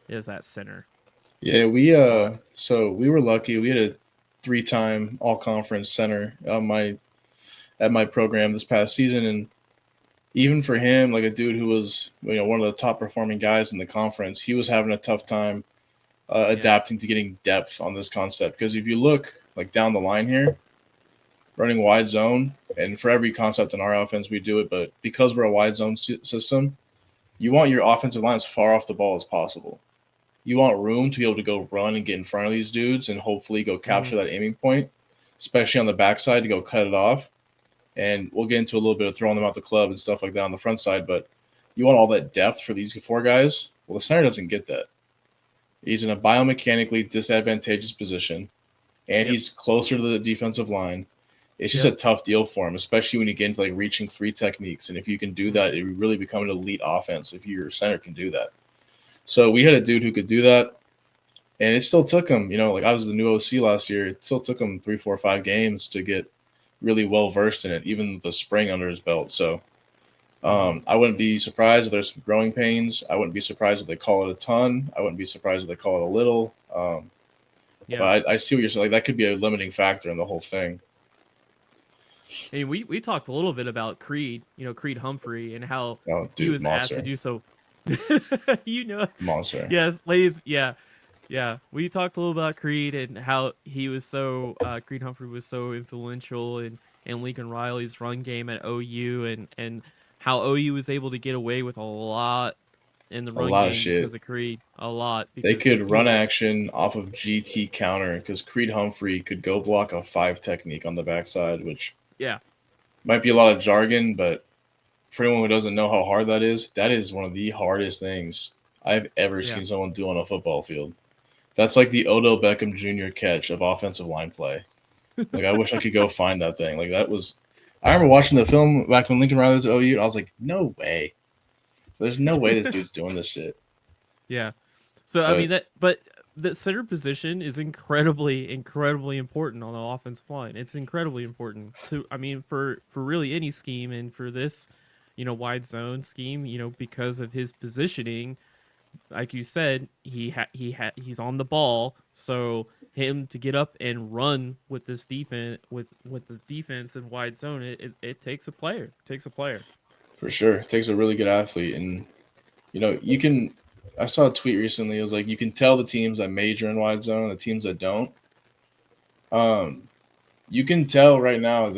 is that center. Yeah, so we were lucky. We had a 3-time all-conference center at my program this past season, and even for him, like a dude who was one of the top performing guys in the conference, he was having a tough time adapting to getting depth on this concept. Because if you look like down the line here, running wide zone, and for every concept in our offense we do it, but because we're a wide zone system, you want your offensive line as far off the ball as possible. You want room to be able to go run and get in front of these dudes and hopefully go capture that aiming point, especially on the backside to go cut it off. And we'll get into a little bit of throwing them out the club and stuff like that on the front side, but you want all that depth for these 4 guys. Well, the center doesn't get that. He's in a biomechanically disadvantageous position, and he's closer to the defensive line. It's just a tough deal for him, especially when you get into like reaching 3 techniques. And if you can do that, it really become an elite offense if your center can do that. So we had a dude who could do that, and it still took him, like I was the new OC last year. It still took him 3, 4, 5 games to get really well versed in it, even the spring under his belt. So I wouldn't be surprised if there's some growing pains. I wouldn't be surprised if they call it a ton. I wouldn't be surprised if they call it a little. But I see what you're saying. Like that could be a limiting factor in the whole thing. Hey, we talked a little bit about Creed, Creed Humphrey, and how he was monster. asked to do so. Monster. Yes, ladies. Yeah. We talked a little about Creed and how he was so Creed Humphrey was so influential in Lincoln Riley's run game at OU, and how OU was able to get away with a lot in the run game because of Creed. A lot. They could run action off of GT counter because Creed Humphrey could go block a 5 technique on the backside, which might be a lot of jargon, but for anyone who doesn't know how hard that is one of the hardest things I've ever seen someone do on a football field. That's like the Odell Beckham Jr. catch of offensive line play. Like, I wish I could go find that thing. Like, that was – I remember watching the film back when Lincoln Riley was at OU, and I was like, no way. So there's no way this dude's doing this shit. Yeah. So, but the center position is incredibly, incredibly important on the offensive line. It's incredibly important for really any scheme, and for this, wide zone scheme, because of his positioning. Like you said, he's on the ball, so him to get up and run with this defense, with the defense in wide zone, it takes a player. It takes a player. For sure, it takes a really good athlete, and you can. I saw a tweet recently. It was like you can tell the teams that major in wide zone and the teams that don't. You can tell right now,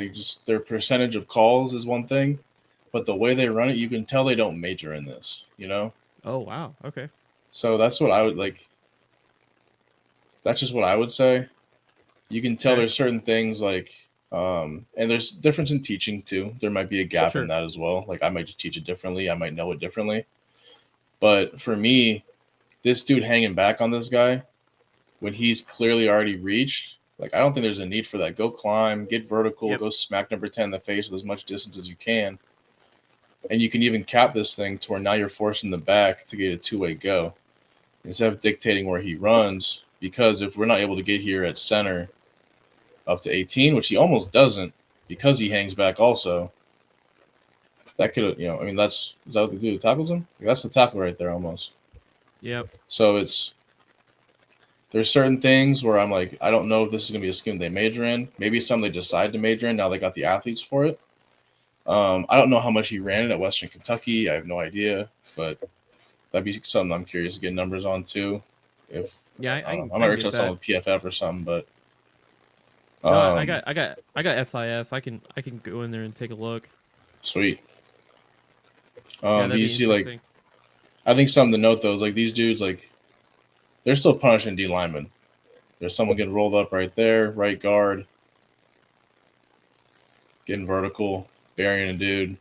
their percentage of calls is one thing, but the way they run it, you can tell they don't major in this, you know? Oh wow. Okay. So that's what I would like. That's just what I would say. You can tell Okay. there's certain things like, and there's difference in teaching too. There might be a gap Sure. in that as well. Like I might just teach it differently. I might know it differently. But for me, this dude hanging back on this guy when he's clearly already reached, like I don't think there's a need for that. Go climb, get vertical, Yep. go smack number 10 in the face with as much distance as you can. And you can even cap this thing to where now you're forcing the back to get a two-way go instead of dictating where he runs. Because if we're not able to get here at center up to 18, which he almost doesn't because he hangs back also, that could, you know, I mean, is that what the dude tackles him? That's the tackle right there almost. Yep. So there's certain things where I'm like, I don't know if this is going to be a scheme they major in. Maybe it's something they decide to major in. Now they got the athletes for it. I don't know how much he ran it at Western Kentucky. I have no idea, but that'd be something I'm curious to get numbers on too. If Yeah, I can might get reach out to someone with PFF or something, but No, I got SIS. I can go in there and take a look. Sweet. Yeah, that'd you be see, like, interesting. I think something to note though is like these dudes, like they're still punishing D linemen. There's someone getting rolled up right there, right guard, getting vertical, burying a dude.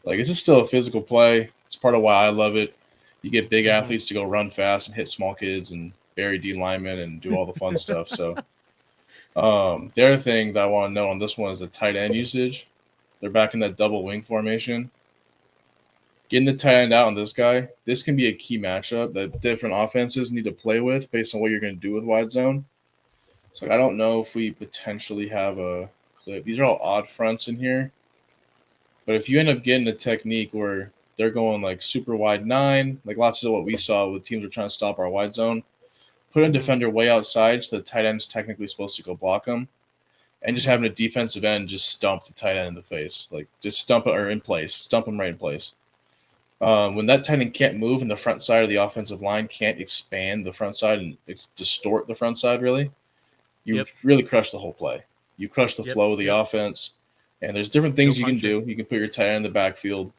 Like, this is still a physical play. It's part of why I love it. You get big Mhm. athletes to go run fast and hit small kids and bury D linemen and do all the fun stuff. So, the other thing that I want to know on this one is the tight end usage. They're back in that double wing formation. Getting the tight end out on this guy, this can be a key matchup that different offenses need to play with based on what you're going to do with wide zone. So I don't know if we potentially have a clip. These are all odd fronts in here. But if you end up getting a technique where they're going like super wide 9, like lots of what we saw with teams are trying to stop our wide zone, put a Mhm. defender way outside so the tight end's technically supposed to go block them, and just Mhm. having a defensive end just stump the tight end in the face. Like just stump it or in place, stump him right in place. When that tight end can't move and the front side of the offensive line can't expand the front side and distort the front side, really, you Yep. really crush the whole play. You crush the Yep. flow of the Yep. offense. And there's different Go things you can punch it. do. You can put your tight end in the backfield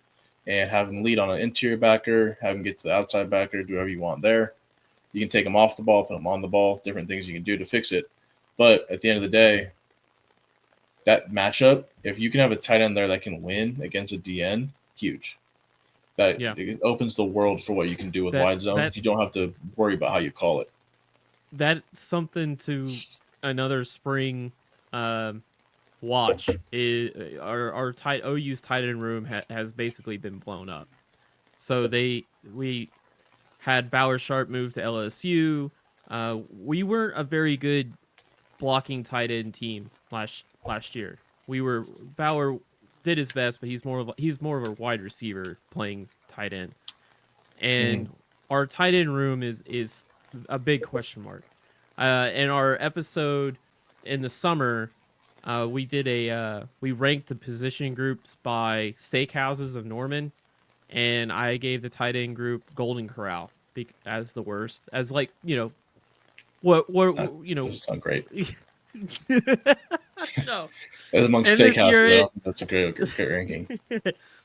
and have him lead on an interior backer, have him get to the outside backer, do whatever you want there. You can take him off the ball, put him on the ball, different things you can do to fix it. But at the end of the day, that matchup, if you can have a tight end there that can win against a DN, huge. That Yeah. it opens the world for what you can do with That wide zone. that You don't have to worry about how you call it. that's something to another spring watch is our tight OU's tight end room has basically been blown up. So we had Bauer Sharp move to LSU. We weren't a very good blocking tight end team last year. Bauer did his best, but he's more of a wide receiver playing tight end. And our tight end room is a big question mark. In our episode in the summer, we ranked the position groups by steakhouses of Norman, and I gave the tight end group Golden Corral as the worst, as like what Doesn't sound great. No. As amongst And this steakhouse, year though, that's a great ranking.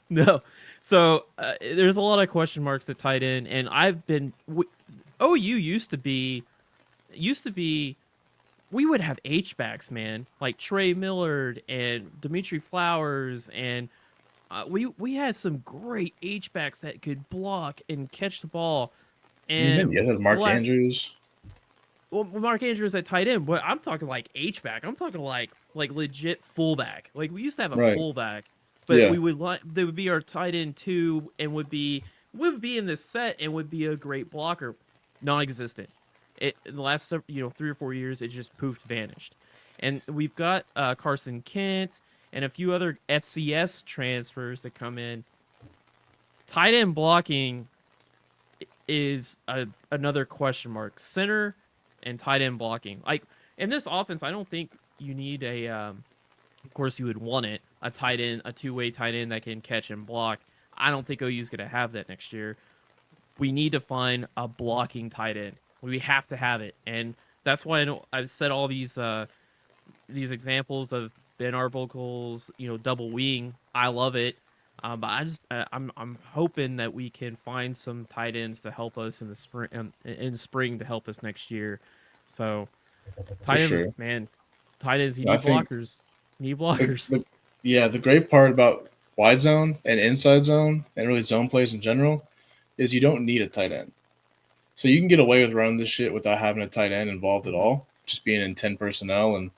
No. So there's a lot of question marks at tight end, and OU used to be we would have H-backs, man, like Trey Millard and Dimitri Flowers, and we had some great H-backs that could block and catch the ball. And You guys had Mark Andrews. Well, Mark Andrews at tight end, but I'm talking like H-back. I'm talking like legit fullback. Like we used to have a fullback, but Yeah. they would be our tight end 2 and would be in this set and would be a great blocker. Non-existent. In the last 3 or 4 years, it just poofed, vanished. And we've got Carson Kent and a few other FCS transfers that come in. Tight end blocking is another question mark. Center and tight end blocking. Like in this offense, I don't think you need of course you would want it, a tight end, a two-way tight end that can catch and block. I don't think OU's going to have that next year. We need to find a blocking tight end. We have to have it. And that's why I've said all these examples of Ben Arbuckle's, double wing. I love it. But I'm hoping that we can find some tight ends to help us in the spring in spring to help us next year. So For tight end, sure. man, tight ends, you I need think blockers. You need the, blockers. the yeah, the great part about wide zone and inside zone and really zone plays in general is you don't need a tight end. So you can get away with running this shit without having a tight end involved at all, just being in 10 personnel and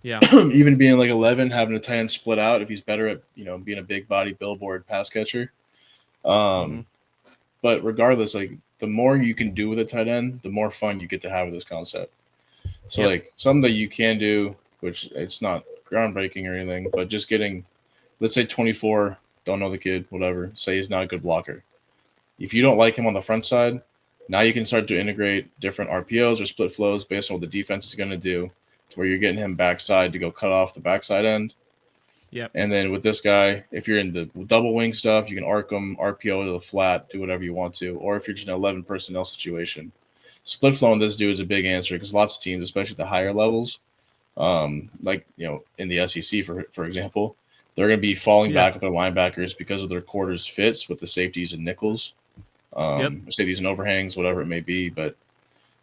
Yeah. even being like 11, having a tight end split out if he's better at, being a big body billboard pass catcher. hmm But regardless, like the more you can do with a tight end, the more fun you get to have with this concept. So Yep. like something that you can do, which it's not groundbreaking or anything, but just getting, let's say 24, don't know the kid, whatever, say he's not a good blocker. If you don't like him on the front side, now you can start to integrate different RPOs or split flows based on what the defense is going to do, to where you're getting him backside to go cut off the backside end. Yep. And then with this guy, if you're in the double wing stuff, you can arc him, RPO to the flat, do whatever you want to. Or if you're just in an 11 personnel situation, split flow on this dude is a big answer because lots of teams, especially the higher levels, like in the SEC for example, they're going to be falling Yeah. back with their linebackers because of their quarters fits with the safeties and nickels, Yep. safeties and overhangs, whatever it may be. But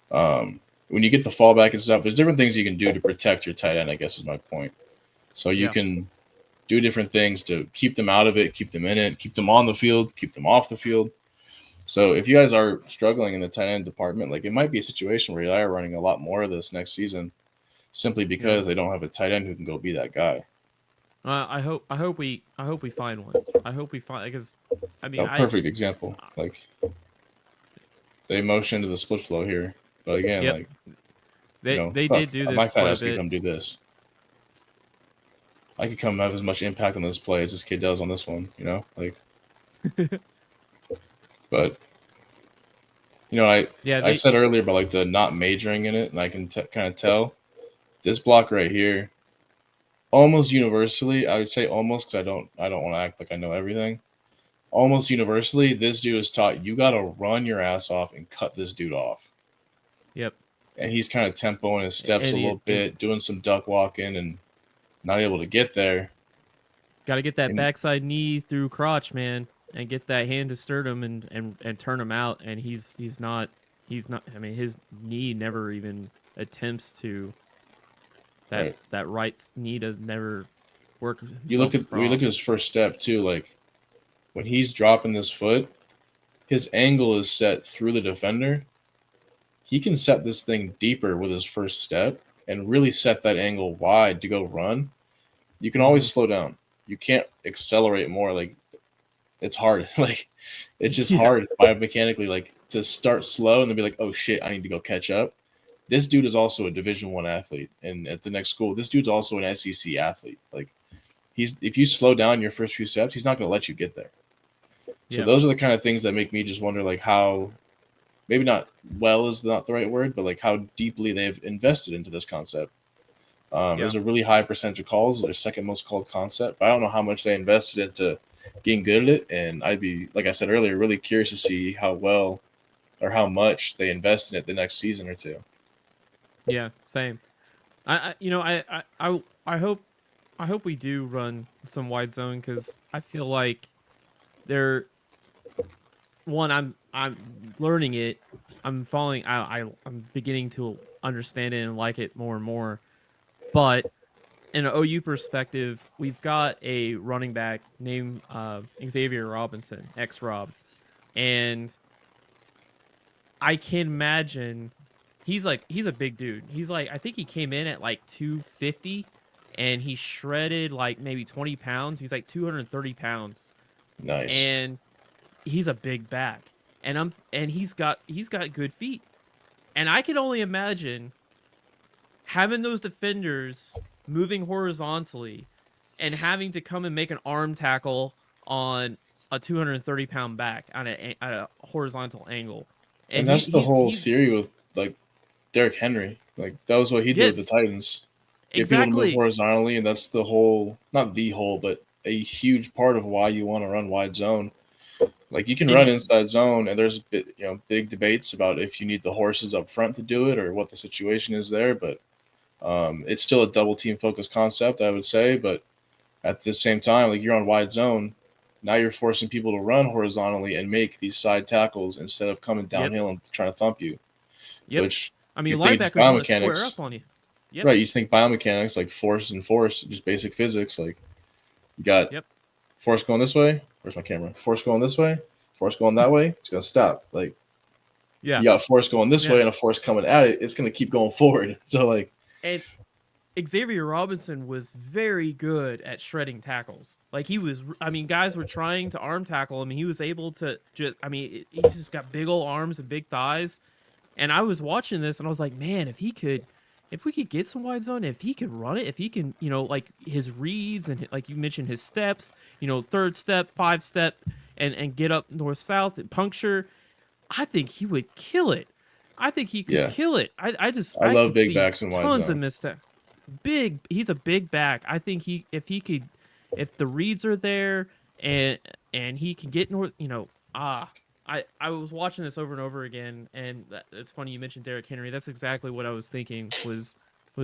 when you get the fallback and stuff, there's different things you can do to protect your tight end, I guess is my point. So you Yeah. can do different things to keep them out of it, keep them in it, keep them on the field, keep them off the field. So if you guys are struggling in the tight end department, like it might be a situation where you are running a lot more of this next season simply Yeah. because they don't have a tight end who can go be that guy. I hope we find one. I hope we find because I mean A perfect example. Like they motion to the split flow here. But again, Yep. like, They fuck. did do My this fat quite a ass could bit. come do this. I could come have as much impact on this play as this kid does on this one, Like, but Yeah. I said earlier about like the not majoring in it, and I can kind of tell this block right here. Almost universally, I would say almost because I don't want to act like I know everything. Almost universally, this dude is taught you got to run your ass off and cut this dude off. Yep. And he's kind of tempoing his steps a And he little is bit, doing some duck walking, and not able to get there. got to get that And backside knee through crotch, man, and get that hand to sternum and turn him out. And he's not. I mean, his knee never even attempts to. right, That right knee does never work you himself look at we look at across. his first step too. Like when he's dropping this foot, his angle is set through the defender. He can set this thing deeper with his first step and really set that angle wide to go run. You can hmm always slow down. You can't accelerate more. Like it's hard. Like it's just Yeah. hard biomechanically. Like to start slow and then be like, oh shit, I need to go catch up. This dude is also a Division I athlete, and at the next school, this dude's also an SEC athlete. Like he's if you slow down your first few steps, he's not going to let you get there. So Yeah. those are the kind of things that make me just wonder, like how maybe not well is not the right word, but like how deeply they've invested into this concept. Yeah. There's a really high percentage of calls, their second most called concept. But I don't know how much they invested into getting good at it, and I'd be, like I said earlier, really curious to see how well or how much they invest in it the next season or two. Yeah. Same. I hope we do run some wide zone because I feel like they're one. I'm learning it. I'm falling. I'm beginning to understand it and like it more and more. But in an OU perspective, we've got a running back named Xavier Robinson, ex Rob, and I can imagine he's a big dude. He's like I think he came in at like 250 and he shredded like maybe 20 pounds. He's like 230 pounds. Nice. And he's a big back. And he's got good feet. And I can only imagine having those defenders moving horizontally and having to come and make an arm tackle on a 230-pound back at a horizontal angle. And And he that's the he's whole he's theory with like Derrick Henry. Like that was what he did with the yes, Titans. Get people to move exactly. horizontally, and that's the whole, not the whole, but a huge part of why you want to run wide zone. Like you can run And inside zone, and there's big debates about if you need the horses up front to do it or what the situation is there. But it's still a double team focused concept, I would say. But At the same time, like you're on wide zone, now you're forcing people to run horizontally and make these side tackles instead of coming downhill and trying to thump you. Yep. Which I mean, you think just linebackers want to square biomechanics, up on you. Yep. right? You think biomechanics like force, just basic physics. Like you got force going this way. Where's my camera? Force going this way. Force going that way. It's gonna stop. Like you got force going this way and a force coming at it. It's gonna keep going forward. So like, and Xavier Robinson was very good at shredding tackles. Like he was, I mean, guys were trying to arm tackle him, and he was able to just, I mean, he just got big old arms and big thighs. And I was watching this, and I was like, man, if we could get some wide zone, if he could run it, if he can, like his reads and like you mentioned his steps, third step, 5 step, and get up north south and puncture, I think he would kill it. I think he could kill it. I love big backs and wide zone. Tons of missteps. He's a big back. I think if the reads are there and he can get north, I was watching this over and over again, and it's funny you mentioned Derrick Henry. That's exactly what I was thinking was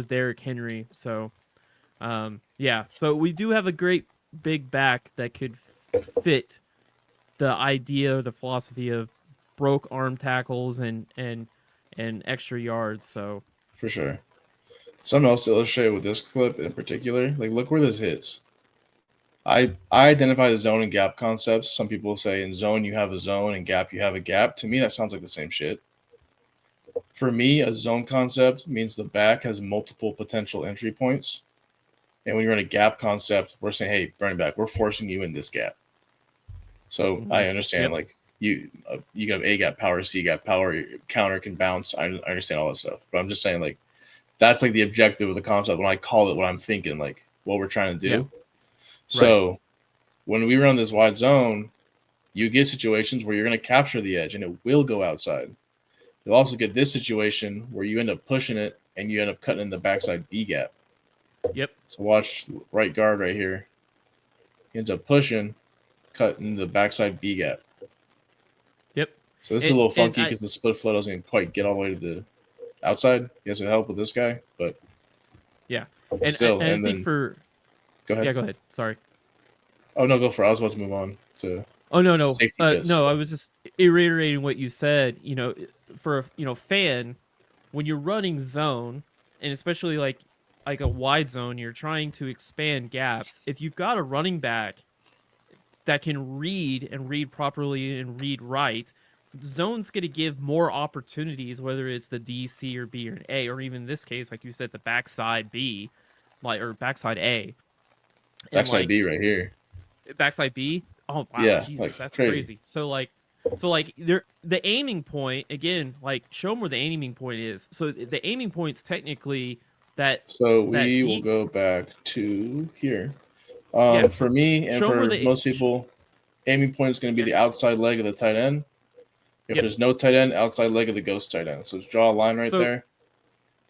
Derrick Henry. So, so we do have a great big back that could fit the idea, the philosophy of broke arm tackles and extra yards. So for sure. Something else to illustrate with this clip in particular, like look where this hits. I identify the zone and gap concepts. Some people say in zone you have a zone and gap you have a gap. To me, that sounds like the same shit. For me, a zone concept means the back has multiple potential entry points. And when you're in a gap concept, we're saying, hey, running back, we're forcing you in this gap. So I understand, like you have A gap power, C gap power, your counter can bounce. I understand all that stuff. But I'm just saying, like, that's like the objective of the concept when I call it what I'm thinking, like what we're trying to do. Yeah. So when we run this wide zone, you get situations where you're going to capture the edge and it will go outside. You'll also get this situation where you end up pushing it and you end up cutting in the backside B gap. Yep. So watch right guard right here. He ends up pushing, cutting the backside B gap. Yep. So this is a little funky because the split flow doesn't quite get all the way to the outside. He has to help with this guy, but yeah. And still, and I think for go ahead. Yeah, go ahead. Sorry. Oh no, go for it. I was about to move on to. Oh no. No, I was just reiterating what you said. For a fan, when you're running zone, and especially like a wide zone, you're trying to expand gaps. If you've got a running back that can read properly and read right, zone's going to give more opportunities, whether it's the D, C, or B, or an A, or even in this case, like you said, the backside B, or backside A. Backside B right here. Backside B? Oh wow, yeah, Jesus, like, that's crazy. So the aiming point, again, like show them where the aiming point is. So the aiming point's technically that. So we will go back to here. For me and for most people, aiming point is going to be the outside leg of the tight end. If there's no tight end, outside leg of the ghost tight end. So just draw a line right there.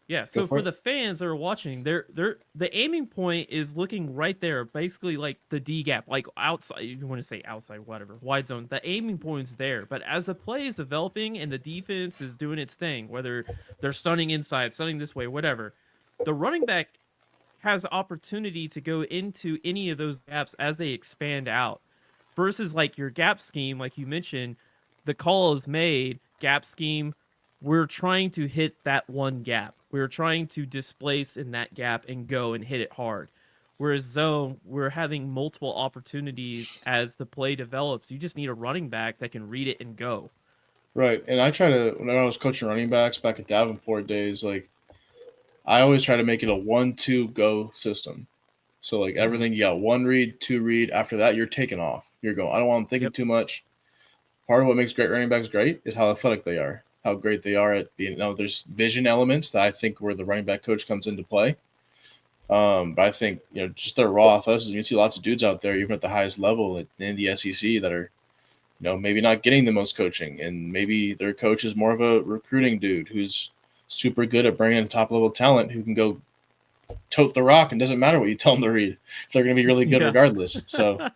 Yeah, so for the fans that are watching, the aiming point is looking right there, basically like the D gap, like outside. You want to say outside, whatever, wide zone. The aiming point's there, but as the play is developing and the defense is doing its thing, whether they're stunning inside, stunning this way, whatever, the running back has the opportunity to go into any of those gaps as they expand out. Versus like your gap scheme, like you mentioned, the call is made, gap scheme, we're trying to hit that one gap. We're trying to displace in that gap and go and hit it hard. Whereas zone, we're having multiple opportunities as the play develops. You just need a running back that can read it and go. Right. And when I was coaching running backs back at Davenport days, like I always try to make it a 1-2 go system. So like everything, you got 1 read, 2 read. After that, you're taking off. You're going. I don't want them thinking too much. Part of what makes great running backs great is how athletic they are, how great they are at being. There's vision elements that I think where the running back coach comes into play. But I think just their raw athleticism. You see lots of dudes out there, even at the highest level in the SEC, that are maybe not getting the most coaching, and maybe their coach is more of a recruiting dude who's super good at bringing in top level talent who can go tote the rock and doesn't matter what you tell them to read. They're going to be really good regardless. So,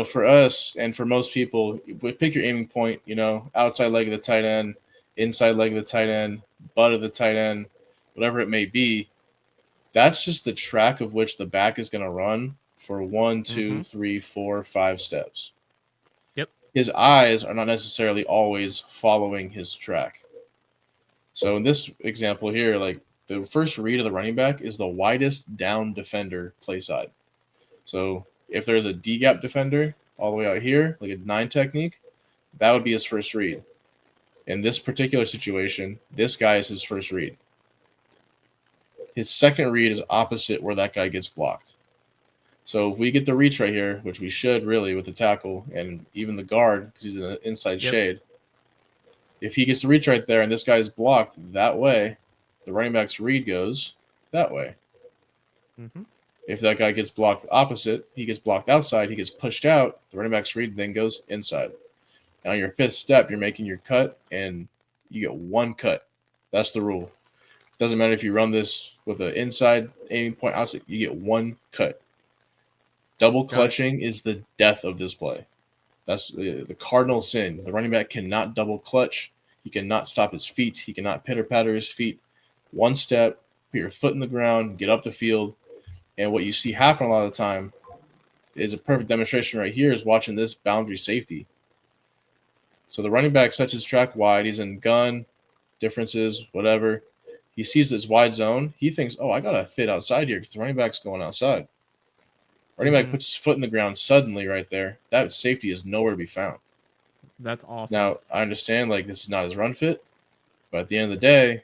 for us and for most people, pick your aiming point, outside leg of the tight end, inside leg of the tight end, butt of the tight end, whatever it may be. That's just the track of which the back is going to run for 1, 2, Mm-hmm. 3, 4, 5 steps. Yep. His eyes are not necessarily always following his track. So in this example here, like the first read of the running back is the widest down defender play side. So if there's a D gap defender all the way out here, like a 9 technique, that would be his first read. In this particular situation, this guy is his first read. His second read is opposite where that guy gets blocked. So if we get the reach right here, which we should really with the tackle and even the guard because he's in an inside shade, if he gets the reach right there and this guy's blocked that way, the running back's read goes that way. Mm-hmm. If that guy gets blocked opposite, he gets blocked outside, he gets pushed out, the running back's read then goes inside. And on your fifth step, you're making your cut, and you get one cut. That's the rule. It doesn't matter if you run this with an inside aiming point outside, you get one cut. Double clutching is the death of this play. That's the cardinal sin. The running back cannot double clutch. He cannot stop his feet. He cannot pitter-patter his feet. One step, put your foot in the ground, get up the field. And what you see happen a lot of the time is a perfect demonstration right here is watching this boundary safety. So the running back sets his track wide. He's in gun, differences, whatever. He sees this wide zone. He thinks, oh, I got to fit outside here because the running back's going outside. Running back puts his foot in the ground suddenly right there. That safety is nowhere to be found. That's awesome. Now, I understand like this is not his run fit, but at the end of the day,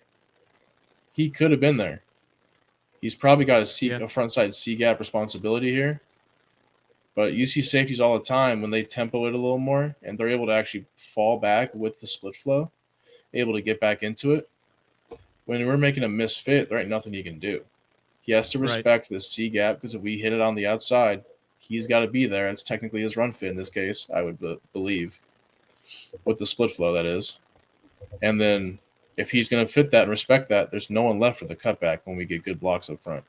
he could have been there. He's probably got a front side C gap responsibility here. But you see safeties all the time when they tempo it a little more and they're able to actually fall back with the split flow, able to get back into it. When we're making a misfit, there ain't nothing you can do. He has to respect the C gap because if we hit it on the outside, he's got to be there. It's technically his run fit in this case, I would believe, with the split flow, that is. And then if he's going to fit that and respect that, there's no one left for the cutback when we get good blocks up front.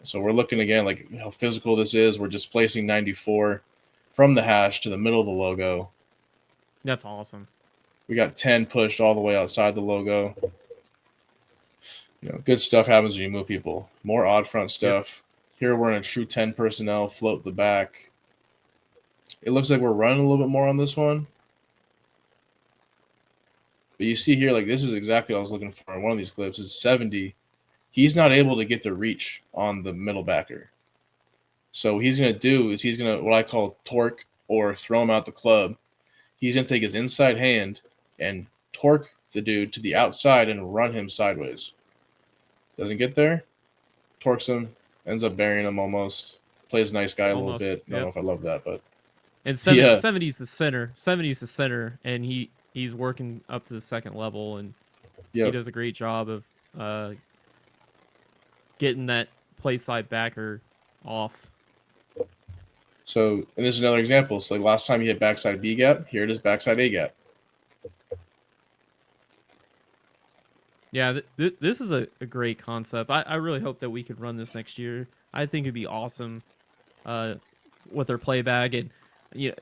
So we're looking again like how physical this is. We're displacing 94 from the hash to the middle of the logo. That's awesome. We got 10 pushed all the way outside the logo. Good stuff happens when you move people. More odd front stuff. Here we're in a true 10 personnel, float the back. It looks like we're running a little bit more on this one. But you see here, like this is exactly what I was looking for in one of these clips. It's 70. He's not able to get the reach on the middle backer. So what he's going to do is he's going to what I call torque or throw him out the club. He's going to take his inside hand and torque the dude to the outside and run him sideways. Doesn't get there, torques him, ends up burying him almost. Plays nice guy a little bit. I don't know if I love that, but and 70's the center. 70's the center, and he's working up to the second level, and he does a great job of getting that play side backer off. So, and this is another example. So, like last time he hit backside B gap, here it is backside A gap. Yeah, this is a great concept. I really hope that we could run this next year. I think it'd be awesome with their playback. And Coach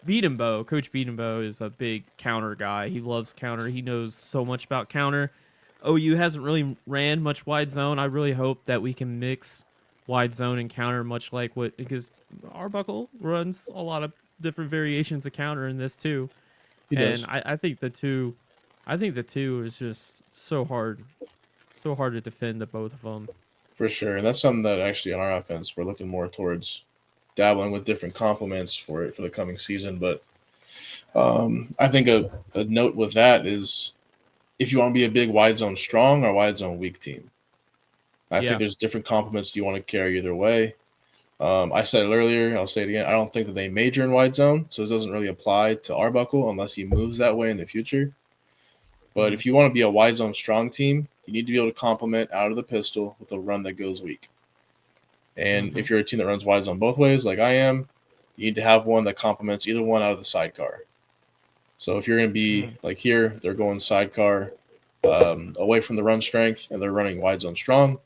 Beatenbow is a big counter guy. He loves counter. He knows so much about counter. OU hasn't really ran much wide zone. I really hope that we can mix wide zone and counter much like because Arbuckle runs a lot of different variations of counter in this too. He does. I think the two is just so hard to defend the both of them. For sure, and that's something that actually on our offense we're looking more towards dabbling with different complements for it for the coming season. But I think a note with that is if you want to be a big wide zone strong or wide zone weak team. I think there's different complements you want to carry either way. I said it earlier, I'll say it again. I don't think that they major in wide zone, so it doesn't really apply to Arbuckle unless he moves that way in the future. But if you want to be a wide zone strong team, you need to be able to complement out of the pistol with a run that goes weak. And if you're a team that runs wide zone both ways, like I am, you need to have one that complements either one out of the sidecar. So if you're going to be like here, they're going sidecar away from the run strength, and they're running wide zone strong.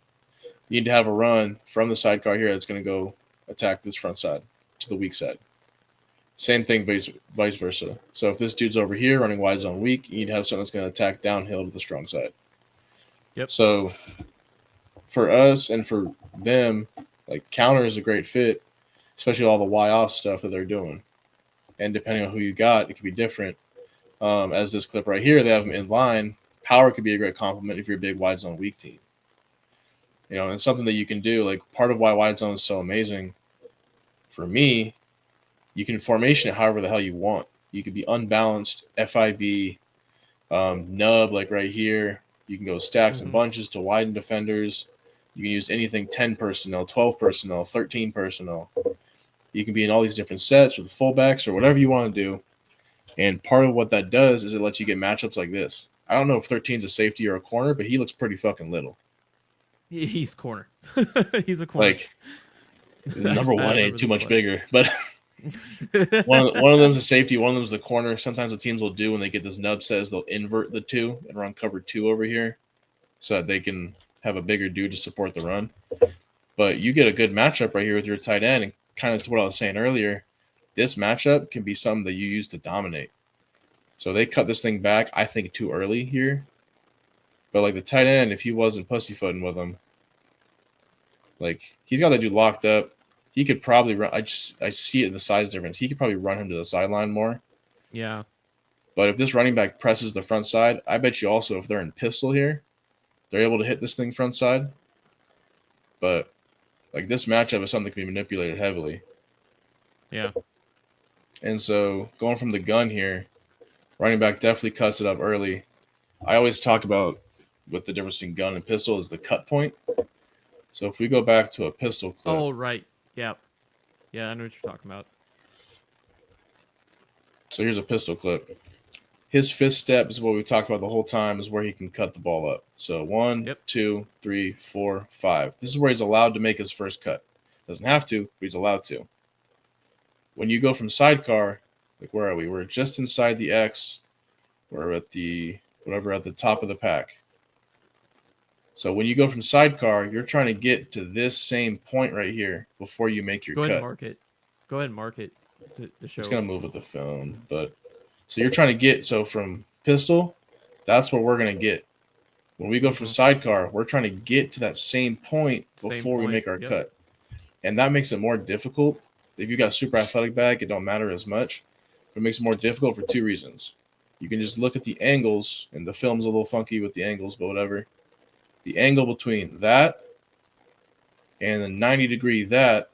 You need to have a run from the sidecar here that's going to go attack this front side to the weak side. Same thing, vice versa. So if this dude's over here running wide zone weak, you need to have something that's going to attack downhill to the strong side. Yep. So for us and for them, like counter is a great fit, especially all the Y off stuff that they're doing. And depending on who you got, it could be different. As this clip right here, they have them in line. Power could be a great complement if you're a big wide zone weak team. You know, and something that you can do, like part of why wide zone is so amazing for me, you can formation it however the hell you want. You could be unbalanced, FIB, nub, like right here. You can go stacks and bunches to widen defenders. You can use anything 10 personnel, 12 personnel, 13 personnel. You can be in all these different sets with fullbacks or whatever you want to do. And part of what that does is it lets you get matchups like this. I don't know if 13 is a safety or a corner, but he looks pretty fucking little. He's corner. He's a corner. Like, number one ain't too much bigger, but one of them's a safety, one of them's the corner. Sometimes the teams will do when they get this nub says they'll invert the two and run cover 2 over here so that they can have a bigger dude to support the run. But you get a good matchup right here with your tight end, and kind of to what I was saying earlier, this matchup can be something that you use to dominate. So they cut this thing back, I think, too early here. But like the tight end, if he wasn't pussyfooting with him, like he's got that dude locked up. He could probably run. I see it in the size difference. He could probably run him to the sideline more. Yeah. But if this running back presses the front side, I bet you also if they're in pistol here, they're able to hit this thing front side. But like this matchup is something that can be manipulated heavily. Yeah. And so going from the gun here, running back definitely cuts it up early. I always talk about what the difference between gun and pistol is the cut point. So if we go back to a pistol clip. Oh, right. Yeah. Yeah, I know what you're talking about. So here's a pistol clip. His fifth step is what we talked about the whole time, is where he can cut the ball up. So 1, 2, 3, 4, 5. This is where he's allowed to make his first cut. Doesn't have to, but he's allowed to. When you go from sidecar, like where are we? We're just inside the X. We're at the at the top of the pack. So when you go from sidecar, you're trying to get to this same point right here before you make your cut. Go ahead and mark it. Go ahead and mark it to show. It's going to move with the phone. But so you're trying to get, so from pistol, that's where we're going to get. When we go from sidecar, we're trying to get to that same point before we make our cut. And that makes it more difficult. If you got a super athletic back, it don't matter as much. But it makes it more difficult for 2 reasons. You can just look at the angles, and the film's a little funky with the angles, but whatever. The angle between that and the 90-degree that,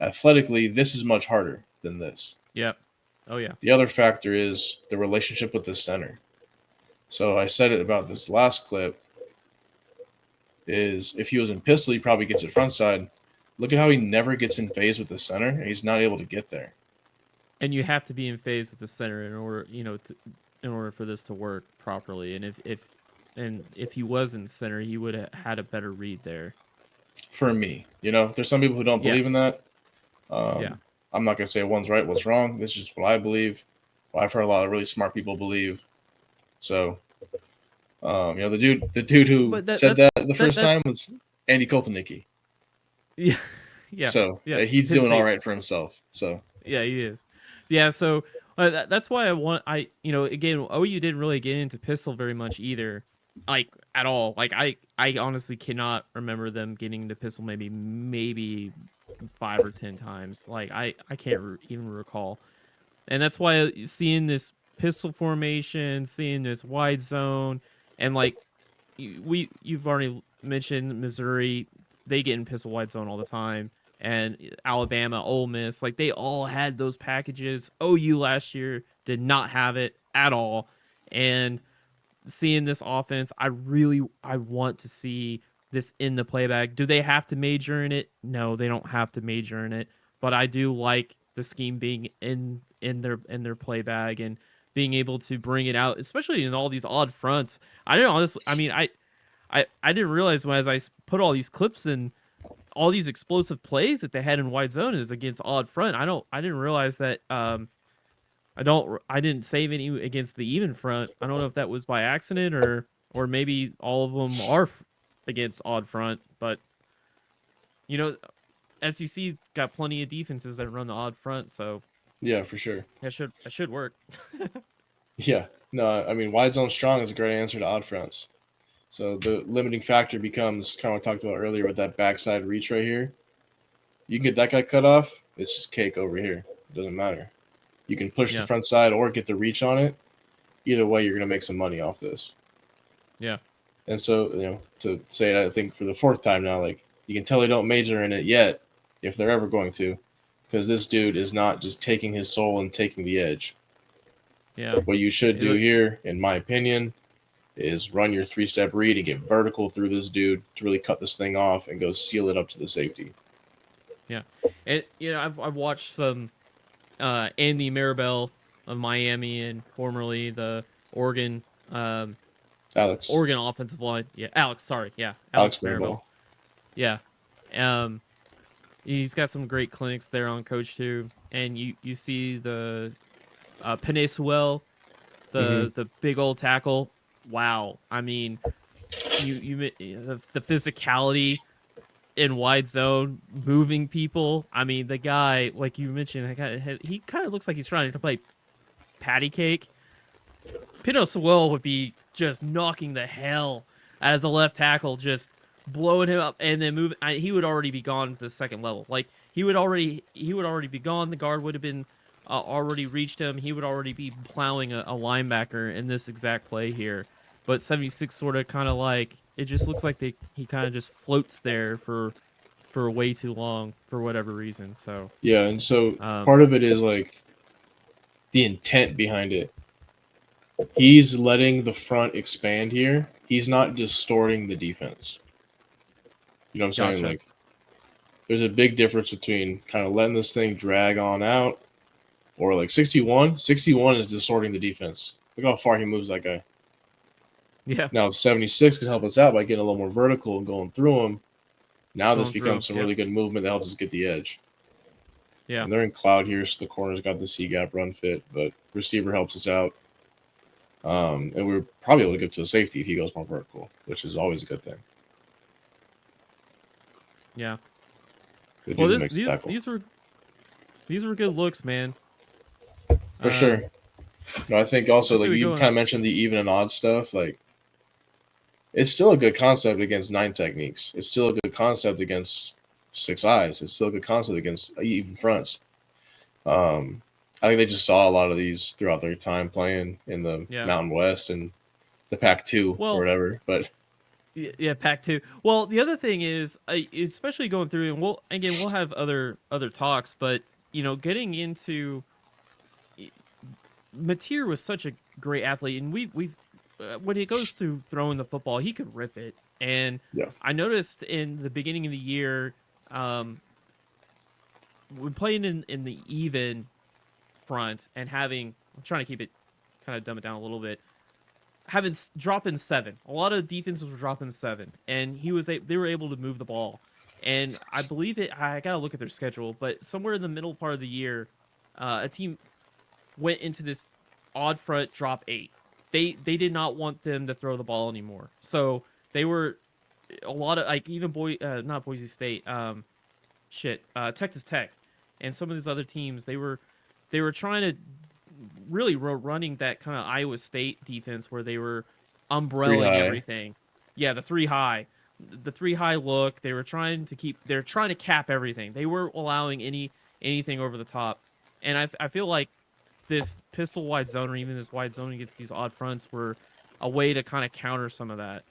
athletically, this is much harder than this. Yep. Oh, yeah. The other factor is the relationship with the center. So I said it about this last clip, is if he was in pistol, he probably gets it front side. Look at how he never gets in phase with the center, and he's not able to get there. And you have to be in phase with the center in order, in order for this to work properly. And if he was in center, he would have had a better read there. For me, there's some people who don't believe in that. I'm not gonna say one's right, one's wrong. This is just what I believe. What I've heard a lot of really smart people believe. So, the dude who said that the first time was Andy Koltenicky. Yeah, yeah. So he's doing all right for himself. So yeah, he is. Yeah, so that's why again, OU didn't really get into pistol very much either, like at all. Like I honestly cannot remember them getting into pistol maybe 5 or 10 times. Like I can't even recall. And that's why seeing this pistol formation, seeing this wide zone, and like you've already mentioned Missouri, they get in pistol wide zone all the time. And Alabama, Ole Miss, like they all had those packages. OU last year did not have it at all. And seeing this offense, I want to see this in the playback. Do they have to major in it? No, they don't have to major in it. But I do like the scheme being in their playback and being able to bring it out, especially in all these odd fronts. I didn't realize as I put all these clips in, all these explosive plays that they had in wide zone is against odd front. I didn't realize that. I didn't save any against the even front. I don't know if that was by accident or maybe all of them are against odd front. But SEC got plenty of defenses that run the odd front, so yeah, for sure. That should work. Yeah, no, I mean wide zone strong is a great answer to odd fronts. So the limiting factor becomes kind of what I talked about earlier with that backside reach right here. You can get that guy cut off, it's just cake over here. It doesn't matter. You can push the front side or get the reach on it. Either way, you're going to make some money off this. Yeah. And so, to say it, I think for the fourth time now, like, you can tell they don't major in it yet, if they're ever going to, because this dude is not just taking his soul and taking the edge. Yeah. What you should do here, in my opinion, is run your 3-step read and get vertical through this dude to really cut this thing off and go seal it up to the safety. Yeah. And, I've watched some Andy Maribel of Miami and formerly the Oregon Oregon offensive line. Yeah, Alex. Sorry. Yeah, Alex Maribel. Yeah. He's got some great clinics there on Coach too, and you see the Penei Sewell, the big old tackle. Wow. I mean, the physicality in wide zone, moving people. I mean, the guy, like you mentioned, he kind of looks like he's trying to play patty cake. Penei Sewell would be just knocking the hell out as a left tackle, just blowing him up and then moving. He would already be gone to the second level. Like he would already be gone. The guard would have been already reached him. He would already be plowing a linebacker in this exact play here. But 76 sort of kind of like, it just looks like he kind of just floats there for way too long for whatever reason. So yeah, and so part of it is like the intent behind it. He's letting the front expand here. He's not distorting the defense. You know what I'm saying? Like, there's a big difference between kind of letting this thing drag on out or like 61. 61 is distorting the defense. Look how far he moves that guy. Yeah. Now 76 can help us out by getting a little more vertical and going through him. Now this becomes some really good movement that helps us get the edge. Yeah. And they're in cloud here, so the corner's got the C-gap run fit, but receiver helps us out. And we're probably able to get to a safety if he goes more vertical, which is always a good thing. Yeah. Well, these were good looks, man. For sure. No, I think also like you kind of mentioned the even and odd stuff. Like, it's still a good concept against 9 techniques. It's still a good concept against 6 eyes. It's still a good concept against even fronts. I think they just saw a lot of these throughout their time playing in the Mountain West and the Pac-2 or whatever. But yeah, Pac-2. Well, the other thing is, especially going through, and we'll have other talks, but getting into Mateer was such a great athlete, and we've when he goes to throwing the football, he could rip it. And I noticed in the beginning of the year, when playing in the even front and I'm trying to keep it kind of dumb it down a little bit, dropping 7. A lot of defenses were dropping 7, and they were able to move the ball. And I believe I gotta look at their schedule, but somewhere in the middle part of the year, a team went into this odd front drop 8. They did not want them to throw the ball anymore. So they were a lot of like even not Boise State, Texas Tech, and some of these other teams. They were trying to really running that kind of Iowa State defense where they were umbrelling everything. Yeah, the 3 high look. They're trying to cap everything. They weren't allowing anything over the top. And I feel like this pistol wide zone or even this wide zone against these odd fronts were a way to kind of counter some of that.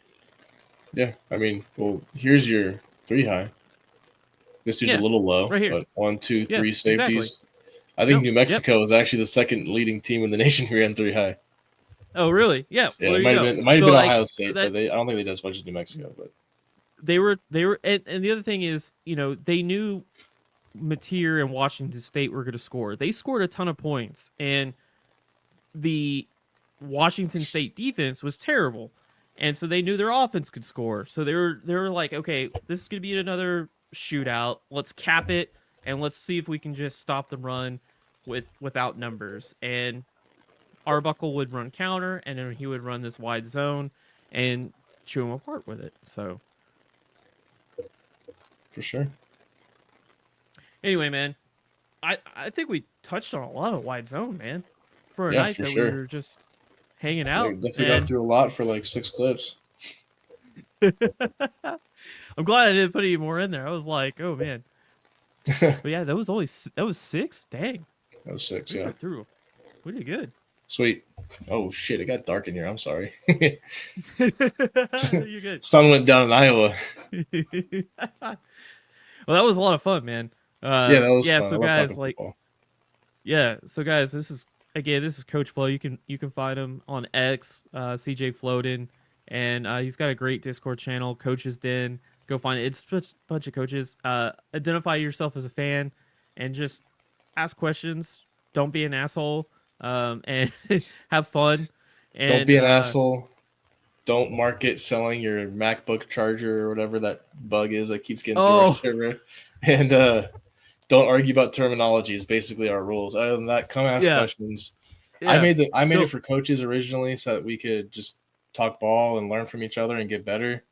Yeah, I mean, well, here's your 3 high. This dude's a little low, right here. But 1, 2, 3 safeties. Exactly. I think New Mexico is actually the second leading team in the nation who ran 3 high. Oh, really? Yeah. Yeah, it might have been Ohio State, but I don't think they did as much as New Mexico. But they were, and the other thing is, they knew Mateer and Washington State were going to score. They scored a ton of points, and the Washington State defense was terrible, and so they knew their offense could score. So they were like, okay, this is going to be another shootout. Let's cap it, and let's see if we can just stop the run without numbers. And Arbuckle would run counter, and then he would run this wide zone and chew him apart with it. So for sure. Anyway, man, I think we touched on a lot of wide zone, man, for a night that we were just hanging out. We definitely got through a lot for like 6 clips. I'm glad I didn't put any more in there. I was like, oh man. But yeah, that was 6. Dang, That was 6, we yeah. got through. We did good. Sweet. Oh shit, it got dark in here. I'm sorry. You're good. Sun went down in Iowa. Well, that was a lot of fun, man. Yeah, that was fun. So I love guys, talking like, football. so guys, this is Coach Flo. You can find him on X, CJ Floden, and he's got a great Discord channel, Coach's Den. Go find it. It's a bunch of coaches. Identify yourself as a fan, and just ask questions. Don't be an asshole. And have fun. And Don't be an asshole. Don't market selling your MacBook charger or whatever that bug is that keeps getting through our server. And don't argue about terminology is basically our rules. Other than that, come ask questions. Yeah. I made it for coaches originally so that we could just talk ball and learn from each other and get better.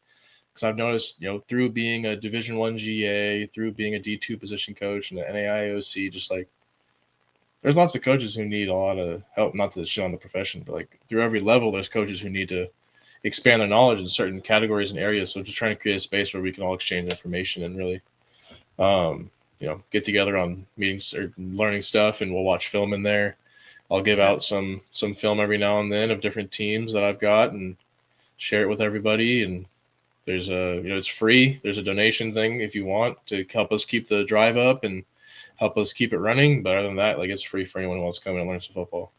Because I've noticed, through being a Division I GA, through being a D2 position coach and an NAIOC, just like there's lots of coaches who need a lot of help, not to shit on the profession, but like through every level, there's coaches who need to expand their knowledge in certain categories and areas. So just trying to create a space where we can all exchange information and really, get together on meetings or learning stuff, and we'll watch film in there. I'll give out some film every now and then of different teams that I've got and share it with everybody. And there's it's free. There's a donation thing if you want to help us keep the drive up and help us keep it running. But other than that, like, it's free for anyone who wants to come in and learn some football.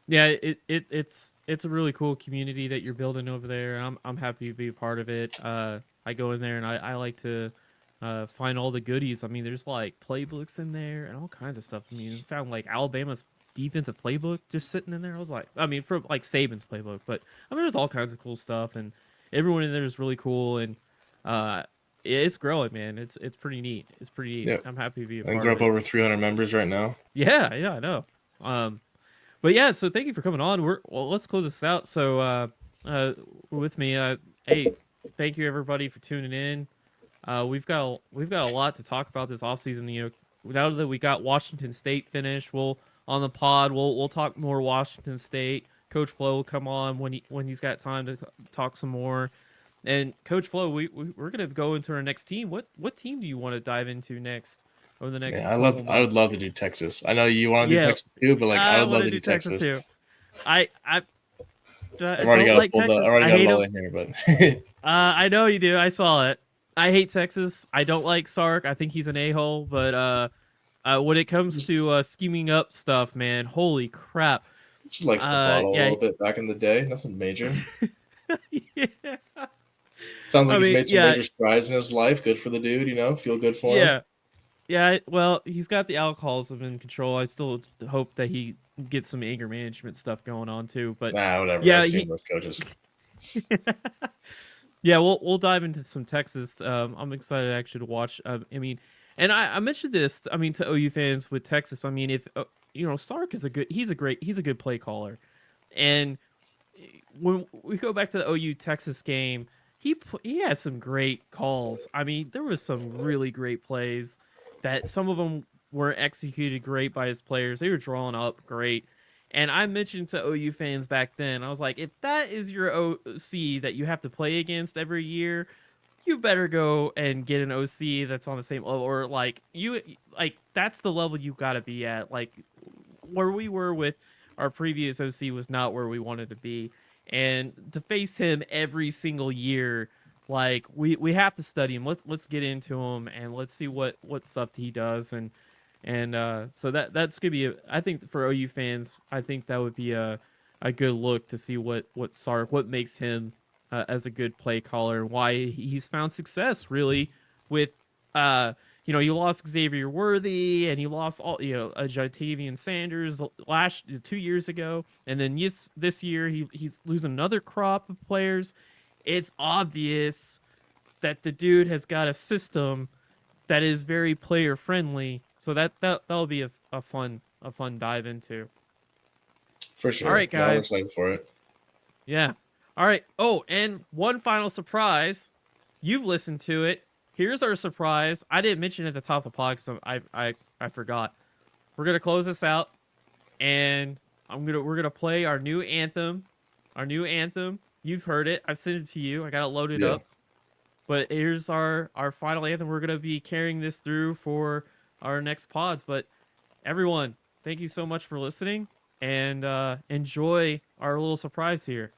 Yeah, it's a really cool community that you're building over there. I'm happy to be a part of it. I go in there and I like to find all the goodies. I mean, there's like playbooks in there and all kinds of stuff. I mean, I found like Alabama's defensive playbook just sitting in there. I was like, I mean, for like Saban's playbook, but I mean, there's all kinds of cool stuff, and everyone in there is really cool, and it's growing, man. It's pretty neat. It's pretty neat. Yep. I'm happy to be a part of it. We're up over 300 members right now. Yeah, I know. But yeah, so thank you for coming on. Let's close this out. So with me, hey, thank you everybody for tuning in. We've got a lot to talk about this offseason. Now that we got Washington State finished, we'll talk more Washington State. Coach Flo will come on when he's got time to talk some more. And Coach Flo, we're gonna go into our next team. What team do you want to dive into next over the next? Yeah, I would love to do Texas. I know you want to do Texas too, but like I would love to do Texas too. I've already got Texas. I already got a lull in here, but I know you do. I saw it. I hate Texas. I don't like Sark. I think he's an a-hole. But when it comes to scheming up stuff, man, holy crap! She likes the bottle a little bit back in the day. Nothing major. Yeah. Sounds like he's made some major strides in his life. Good for the dude, Feel good for him. Yeah. Well, he's got the alcoholism in control. I still hope that he gets some anger management stuff going on too. But whatever. Yeah, I've seen those coaches. Yeah, we'll dive into some Texas. I'm excited actually to watch. I mentioned this. I mean, to OU fans with Texas. I mean, if Sark is he's a good play caller, and when we go back to the OU Texas game, he had some great calls. I mean, there was some really great plays that some of them were executed great by his players. They were drawn up great. And I mentioned to OU fans back then, I was like, if that is your OC that you have to play against every year, you better go and get an OC that's on the same level, or that's the level you got to be at. Like where we were with our previous OC was not where we wanted to be. And to face him every single year, like we have to study him. Let's get into him and let's see what stuff he does. And so that's gonna be I think for OU fans, I think that would be a good look to see what makes him as a good play caller, and why he's found success really with he lost Xavier Worthy and he lost all Jatavian Sanders 2 years ago, and then this year he's losing another crop of players. It's obvious that the dude has got a system that is very player friendly. So that'll be a fun dive into. For sure. All right, guys. I'm excited for it. Yeah. All right. Oh, and one final surprise. You've listened to it. Here's our surprise. I didn't mention it at the top of the pod because I forgot. We're gonna close this out, and we're gonna play our new anthem. you've heard it. I've sent it to you. I got it loaded Yeah. up. But here's our final anthem. We're gonna be carrying this through for our next pods. But everyone, thank you so much for listening, and enjoy our little surprise here.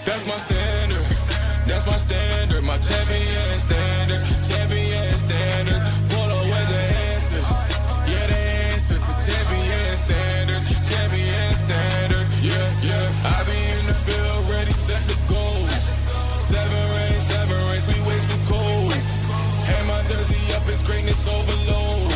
That's my standard. That's my standard. My champion standard. Champion standard. Pull away the answers. Yeah, the answers. The champion standard. Champion standard. Yeah, yeah. I be in the field, ready, set the goal. 7 rings, we way too cold. Hand my jersey up, it's greatness overload.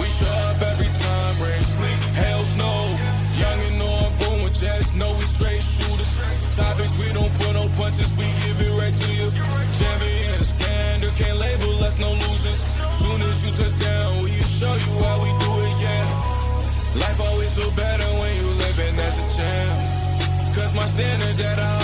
We show up every time, rain, sleep, hail, snow. Young and on, boom with chest, know we straight shooters. Topics, we don't put no punches, we give it right to you. Champion standard, can't label us no losers. Soon as you touch down, we show you how we do it, yeah. Life always feel better when you living as a champ. Cause my standard that I